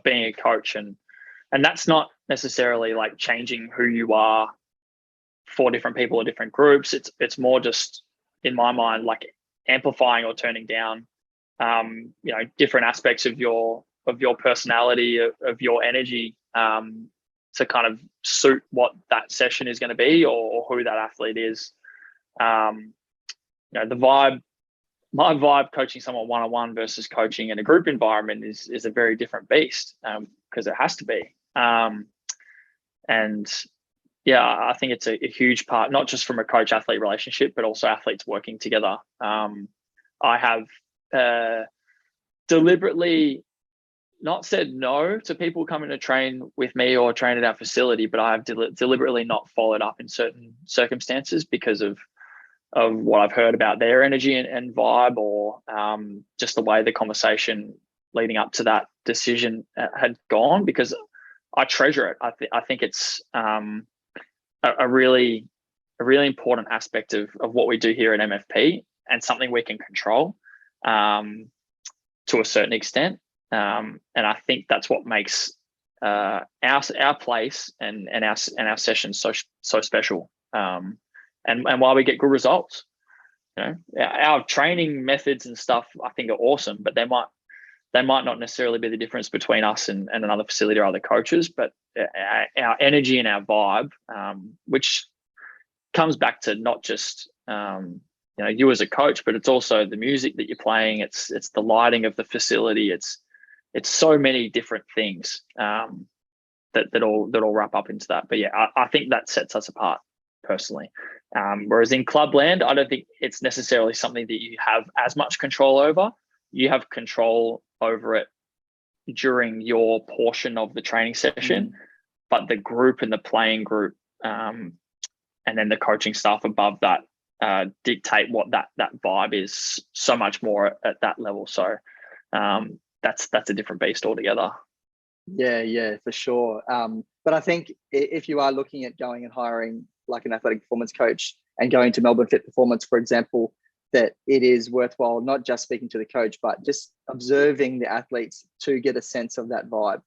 being a coach, and that's not necessarily like changing who you are for different people or different groups. It's more just, in my mind, like amplifying or turning down different aspects of your personality, of your energy, to kind of suit what that session is going to be, or who that athlete is. The vibe, my vibe coaching someone one-on-one versus coaching in a group environment is a very different beast, because it has to be. I think it's a huge part, not just from a coach-athlete relationship, but also athletes working together. I have deliberately not said no to people coming to train with me or train at our facility, but I have deliberately not followed up in certain circumstances because of what I've heard about their energy and vibe, or just the way the conversation leading up to that decision had gone, because I treasure it. I think it's a really important aspect of what we do here at MFP, and something we can control to a certain extent. And I think that's what makes our place and our sessions so special. And why we get good results. You know, our training methods and stuff I think are awesome, but they might not necessarily be the difference between us and another facility or other coaches. But our energy and our vibe, which comes back to not just you as a coach, but it's also the music that you're playing. It's the lighting of the facility. It's so many different things that all wrap up into that. But yeah, I think that sets us apart personally. Whereas in clubland, I don't think it's necessarily something that you have as much control over. You have control over it during your portion of the training session, but the group and the playing group, and then the coaching staff above that dictate what that vibe is so much more at that level. So that's a different beast altogether. Yeah, for sure. But I think if you are looking at going and hiring like an athletic performance coach and going to Melbourne Fit Performance, for example, that it is worthwhile not just speaking to the coach, but just observing the athletes to get a sense of that vibe.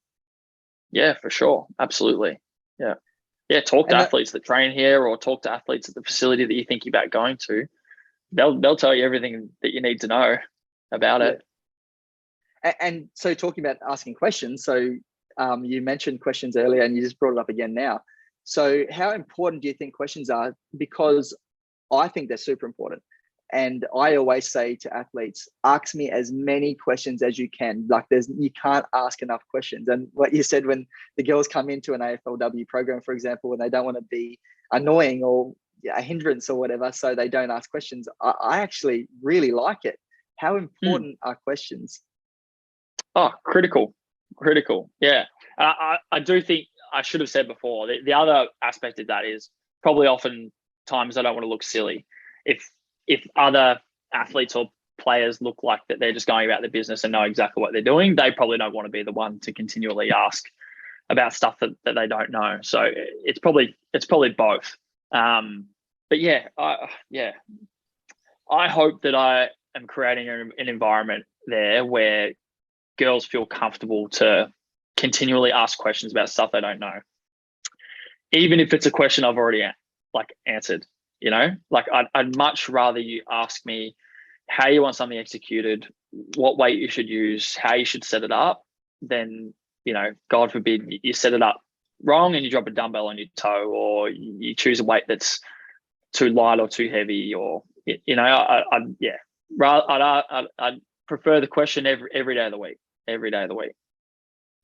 Yeah, for sure. Absolutely. Yeah. Talk to athletes that train here, or talk to athletes at the facility that you're thinking about going to. They'll tell you everything that you need to know about it. And so talking about asking questions, so you mentioned questions earlier and you just brought it up again now. So how important do you think questions are? Because I think they're super important. And I always say to athletes, ask me as many questions as you can. Like you can't ask enough questions. And what you said, when the girls come into an AFLW program, for example, when they don't want to be annoying or a hindrance or whatever, so they don't ask questions, I actually really like it. How important are questions? Oh, critical. Yeah. I do think I should have said before, the other aspect of that is probably often times I don't want to look silly. If other athletes or players look like that they're just going about their business and know exactly what they're doing, they probably don't want to be the one to continually ask about stuff that they don't know. So it's probably both. But yeah, I hope that I am creating an environment there where girls feel comfortable to continually ask questions about stuff they don't know, even if it's a question I've already answered. You know, like I'd much rather you ask me how you want something executed, what weight you should use, how you should set it up, than, God forbid, you set it up wrong and you drop a dumbbell on your toe, or you choose a weight that's too light or too heavy, or I'd prefer the question every day of the week.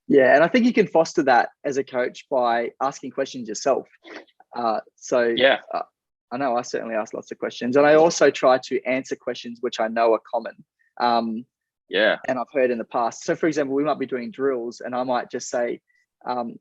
Yeah, and I think you can foster that as a coach by asking questions yourself. I know I certainly ask lots of questions, and I also try to answer questions which I know are common. And I've heard in the past. So for example, we might be doing drills and I might just say,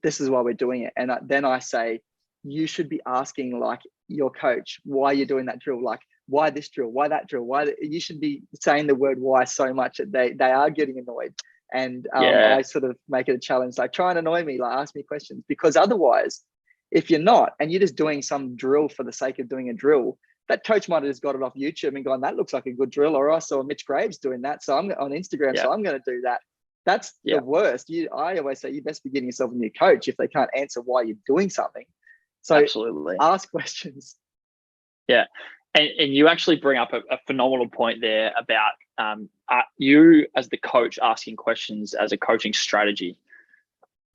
this is why we're doing it. And then I say, you should be asking like your coach, why you're doing that drill, like why this drill, why that drill, you should be saying the word why so much that they are getting annoyed. And I sort of make it a challenge, like try and annoy me, like ask me questions, because otherwise, if you're not, and you're just doing some drill for the sake of doing a drill, that coach might have just got it off YouTube and gone, that looks like a good drill, or I saw Mitch Greaves doing that, so I'm on Instagram, so I'm going to do that. That's the worst. I always say you best be getting yourself a new coach if they can't answer why you're doing something. So absolutely ask questions. Yeah. And you actually bring up a phenomenal point there about you as the coach asking questions as a coaching strategy.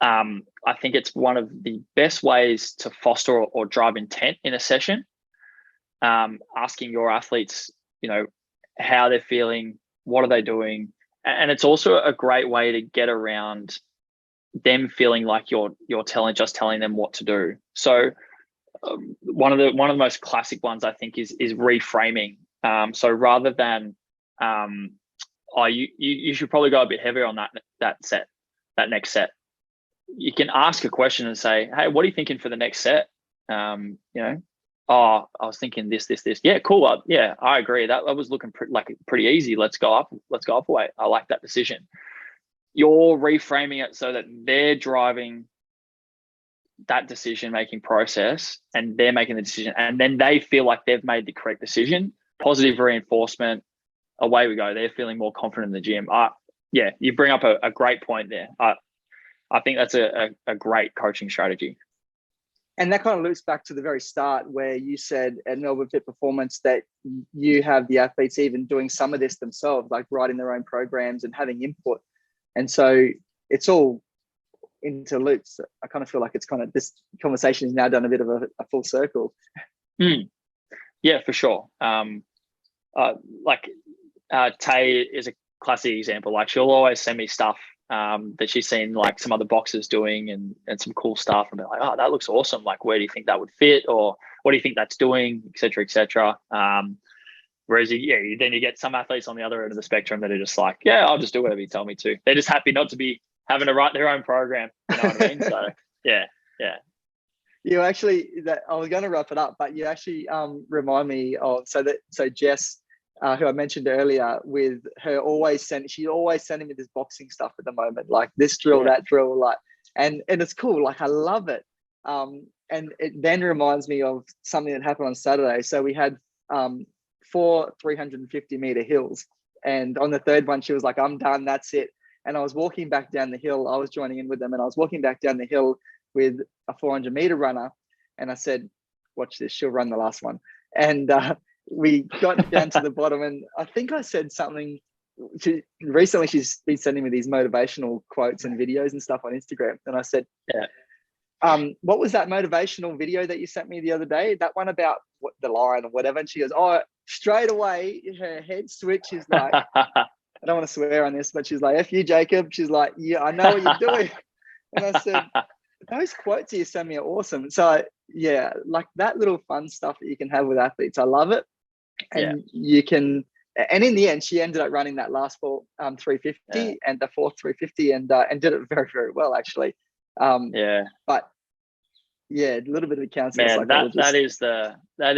I think it's one of the best ways to foster or drive intent in a session. Asking your athletes, how they're feeling, what are they doing, and it's also a great way to get around them feeling like you're telling them what to do. So one of the most classic ones I think is reframing. So rather than you should probably go a bit heavier on that next set. You can ask a question and say, hey, what are you thinking for the next set? I was thinking this. Yeah, cool. Yeah, I agree. That was looking pretty easy. Let's go up a weight. I like that decision. You're reframing it so that they're driving that decision-making process, and they're making the decision, and then they feel like they've made the correct decision, positive reinforcement, away we go. They're feeling more confident in the gym. Yeah, you bring up a great point there. I think that's a great coaching strategy. And that kind of loops back to the very start where you said at Melbourne Fit Performance that you have the athletes even doing some of this themselves, like writing their own programs and having input. And so it's all interloops. I kind of feel like it's kind of, this conversation has now done a bit of a full circle. Yeah, for sure. Tay is a classic example. Like, she'll always send me stuff that she's seen like some other boxers doing and some cool stuff, and be like, oh, that looks awesome. Like, where do you think that would fit? Or what do you think that's doing, et cetera, et cetera. Whereas then you get some athletes on the other end of the spectrum that are just like, yeah, I'll just do whatever you tell me to. They're just happy not to be having to write their own program. You know what I mean? So yeah. You actually, that I was going to wrap it up, but you actually remind me of, so Jess, who I mentioned earlier, with her she's always sending me this boxing stuff at the moment, like this drill, that drill, like, and it's cool. Like, I love it. And it then reminds me of something that happened on Saturday. So we had 4 350-meter hills, and on the third one, she was like, I'm done, that's it. And I was walking back down the hill. I was joining in with them, and I was walking back down the hill with a 400-meter runner, and I said, watch this, she'll run the last one. And we got down to the bottom, and I think I said something. Recently she's been sending me these motivational quotes and videos and stuff on Instagram, and I said, what was that motivational video that you sent me the other day, that one about the lion or whatever? And she goes, oh, straight away her head switches, like, I don't want to swear on this, but she's like, F you, Jacob. She's like, yeah, I know what you're doing. And I said, those quotes you send me are awesome. So yeah, like that little fun stuff that you can have with athletes, I love it. And you can, and in the end, she ended up running that last 350 and the fourth 350 and did it very, very well, actually. But yeah, a little bit of counselor psychologist. that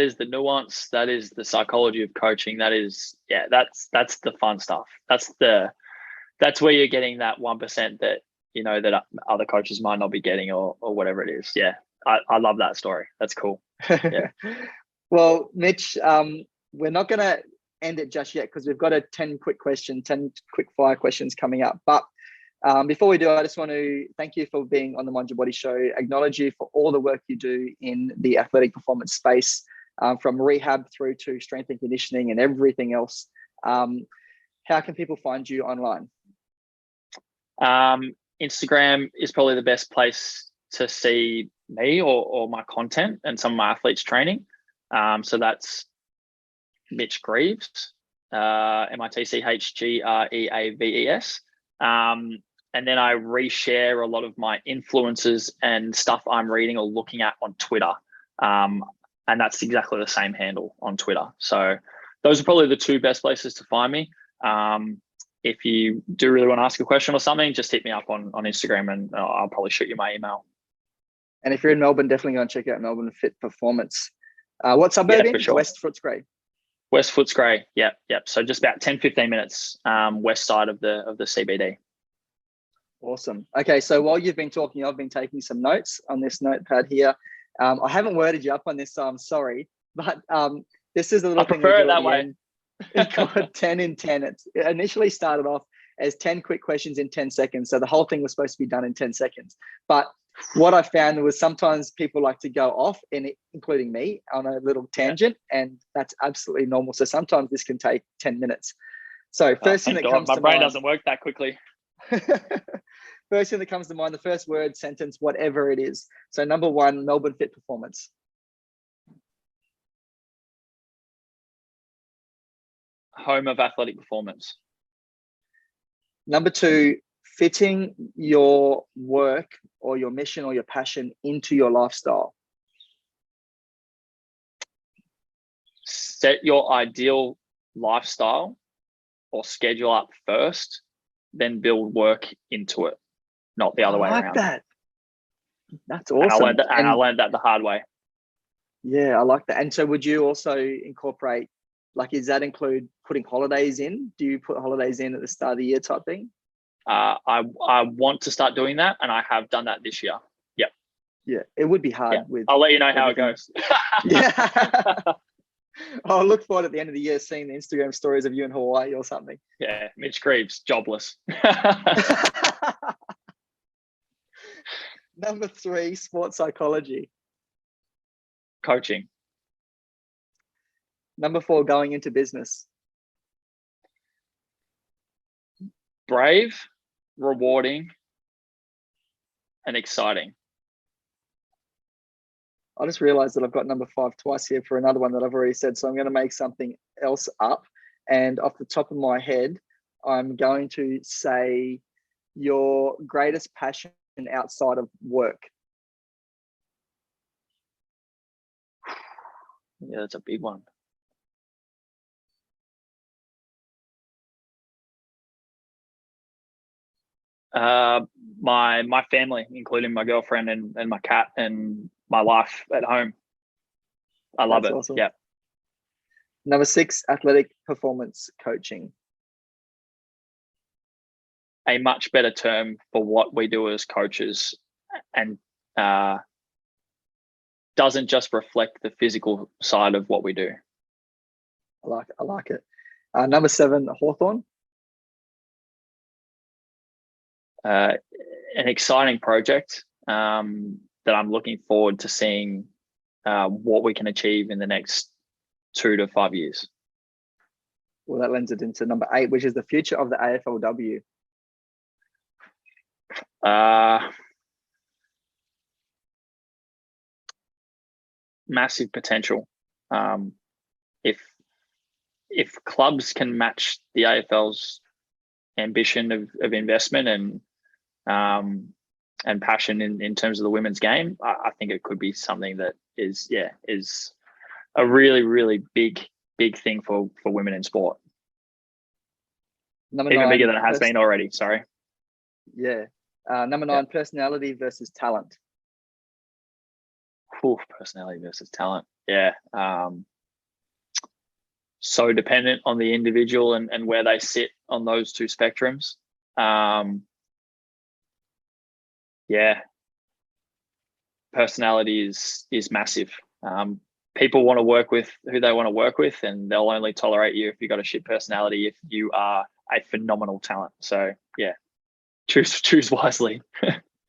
is the nuance. That is the psychology of coaching. That is, that's the fun stuff. That's where you're getting that 1% that, you know, that other coaches might not be getting, or whatever it is. Yeah. I love that story. That's cool. Yeah. Well, Mitch, we're not going to end it just yet, because we've got 10 quick fire questions coming up. But before we do, I just want to thank you for being on the Mind Your Body show, acknowledge you for all the work you do in the athletic performance space, from rehab through to strength and conditioning and everything else. How can people find you online? Instagram is probably the best place to see me or my content and some of my athletes training. So that's Mitch Greaves, MITCHGREAVES. And then I reshare a lot of my influences and stuff I'm reading or looking at on Twitter. And that's exactly the same handle on Twitter. So those are probably the two best places to find me. If you do really want to ask a question or something, just hit me up on Instagram, and I'll probably shoot you my email. And if you're in Melbourne, definitely go and check out Melbourne Fit Performance. What suburb? Yeah, for sure. West Footscray. West Footscray. Yep. So just about 10-15 minutes west side of the CBD. Awesome. Okay, so while you've been talking, I've been taking some notes on this notepad here. I haven't worded you up on this, so I'm sorry, but this is a little thing. I prefer it that way. It's called 10 in 10. It initially started off as 10 quick questions in 10 seconds. So the whole thing was supposed to be done in 10 seconds. But what I found was sometimes people like to go off, including me, on a little tangent, and that's absolutely normal. So sometimes this can take 10 minutes. So first thing that comes to mind. My brain doesn't work that quickly. First thing that comes to mind, the first word, sentence, whatever it is. So number 1, Melbourne Fit Performance. Home of athletic performance. Number 2, fitting your work or your mission or your passion into your lifestyle. Set your ideal lifestyle or schedule up first, then build work into it, not the other way around. I like that. That's awesome. And I learned that the hard way. Yeah, I like that. And so would you also incorporate, like, does that include putting holidays in? Do you put holidays in at the start of the year type thing? I want to start doing that, and I have done that this year. Yep. Yeah, it would be hard with. I'll let you know how it goes. Yeah. I'll look forward at the end of the year seeing the Instagram stories of you in Hawaii or something. Yeah, Mitch Greaves, jobless. Number 3, sports psychology. Coaching. Number 4, going into business. Brave, rewarding, and exciting. I just realized that I've got number 5 twice here for another one that I've already said. So I'm going to make something else up. And off the top of my head, I'm going to say your greatest passion outside of work. Yeah, that's a big one. My family, including my girlfriend and my cat and my life at home. I love it. Awesome. Yeah. Number 6, athletic performance coaching. A much better term for what we do as coaches, and doesn't just reflect the physical side of what we do. I like it. Number 7, Hawthorn. An exciting project that I'm looking forward to seeing what we can achieve in the next 2 to 5 years. Well, that lends it into number 8, which is the future of the AFLW. Massive potential. If clubs can match the AFL's ambition of investment and passion in terms of the women's game, I think it could be something that is a really, really big thing for women in sport. Number Even 9, bigger than it has been already. Sorry. Yeah. Number 9, personality versus talent. Ooh, personality versus talent. Yeah. So dependent on the individual and where they sit on those two spectrums. Yeah. Personality is massive. People want to work with who they want to work with, and they'll only tolerate you if you've got a shit personality, if you are a phenomenal talent. So yeah, choose wisely.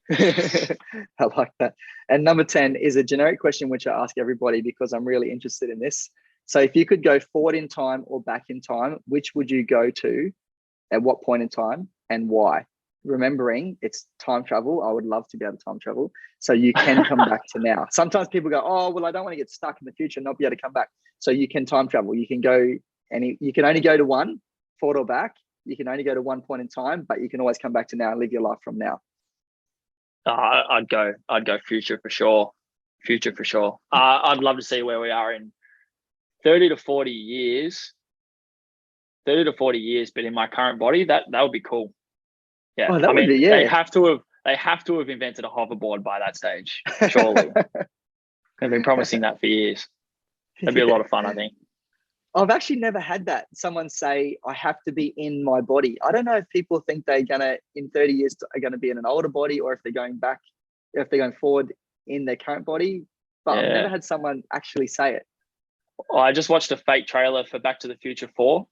I like that. And number 10 is a generic question, which I ask everybody because I'm really interested in this. So if you could go forward in time or back in time, which would you go to at what point in time and why? Remembering it's time travel. I would love to be able to time travel. So you can come back to now. Sometimes people go, oh, well, I don't want to get stuck in the future and not be able to come back. So you can time travel. You can go you can only go to one, forward or back. You can only go to one point in time, but you can always come back to now and live your life from now. I'd go future for sure. Future for sure. I'd love to see where we are in 30 to 40 years. 30 to 40 years, but in my current body, that would be cool. Yeah. Oh, yeah. They have to have invented a hoverboard by that stage, surely. They've been promising that for years. That'd be a lot of fun, I think. I've actually never had that. Someone say, I have to be in my body. I don't know if people think they're in 30 years, are going to be in an older body, or if they're going back, if they're going forward in their current body. But I've never had someone actually say it. Oh, I just watched a fake trailer for Back to the Future 4.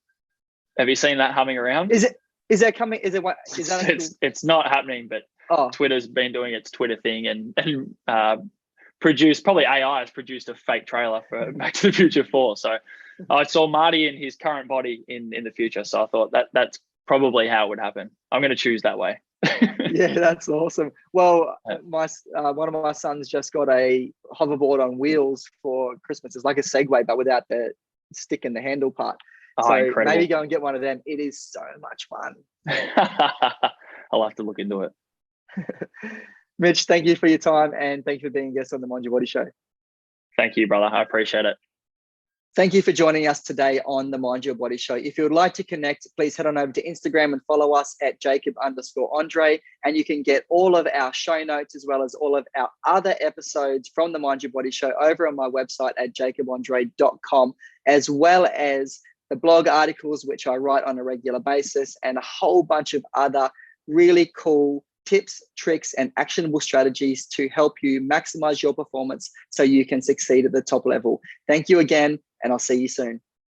Have you seen that humming around? Is that coming? Is it what? Is that it's not happening, but Twitter's been doing its Twitter thing and probably AI has produced a fake trailer for Back to the Future 4. So I saw Marty in his current body in the future. So I thought that's probably how it would happen. I'm going to choose that way. Yeah, that's awesome. Well, one of my sons just got a hoverboard on wheels for Christmas. It's like a Segway, but without the stick and the handle part. So incredible. Maybe go and get one of them. It is so much fun. I'll have to look into it. Mitch, thank you for your time, and thank you for being a guest on the Mind Your Body Show. Thank you, brother. I appreciate it. Thank you for joining us today on the Mind Your Body Show. If you would like to connect, please head on over to Instagram and follow us at Jacob_Andre. And you can get all of our show notes as well as all of our other episodes from the Mind Your Body Show over on my website at jacobandre.com, as well as the blog articles, which I write on a regular basis, and a whole bunch of other really cool tips, tricks, and actionable strategies to help you maximize your performance so you can succeed at the top level. Thank you again, and I'll see you soon.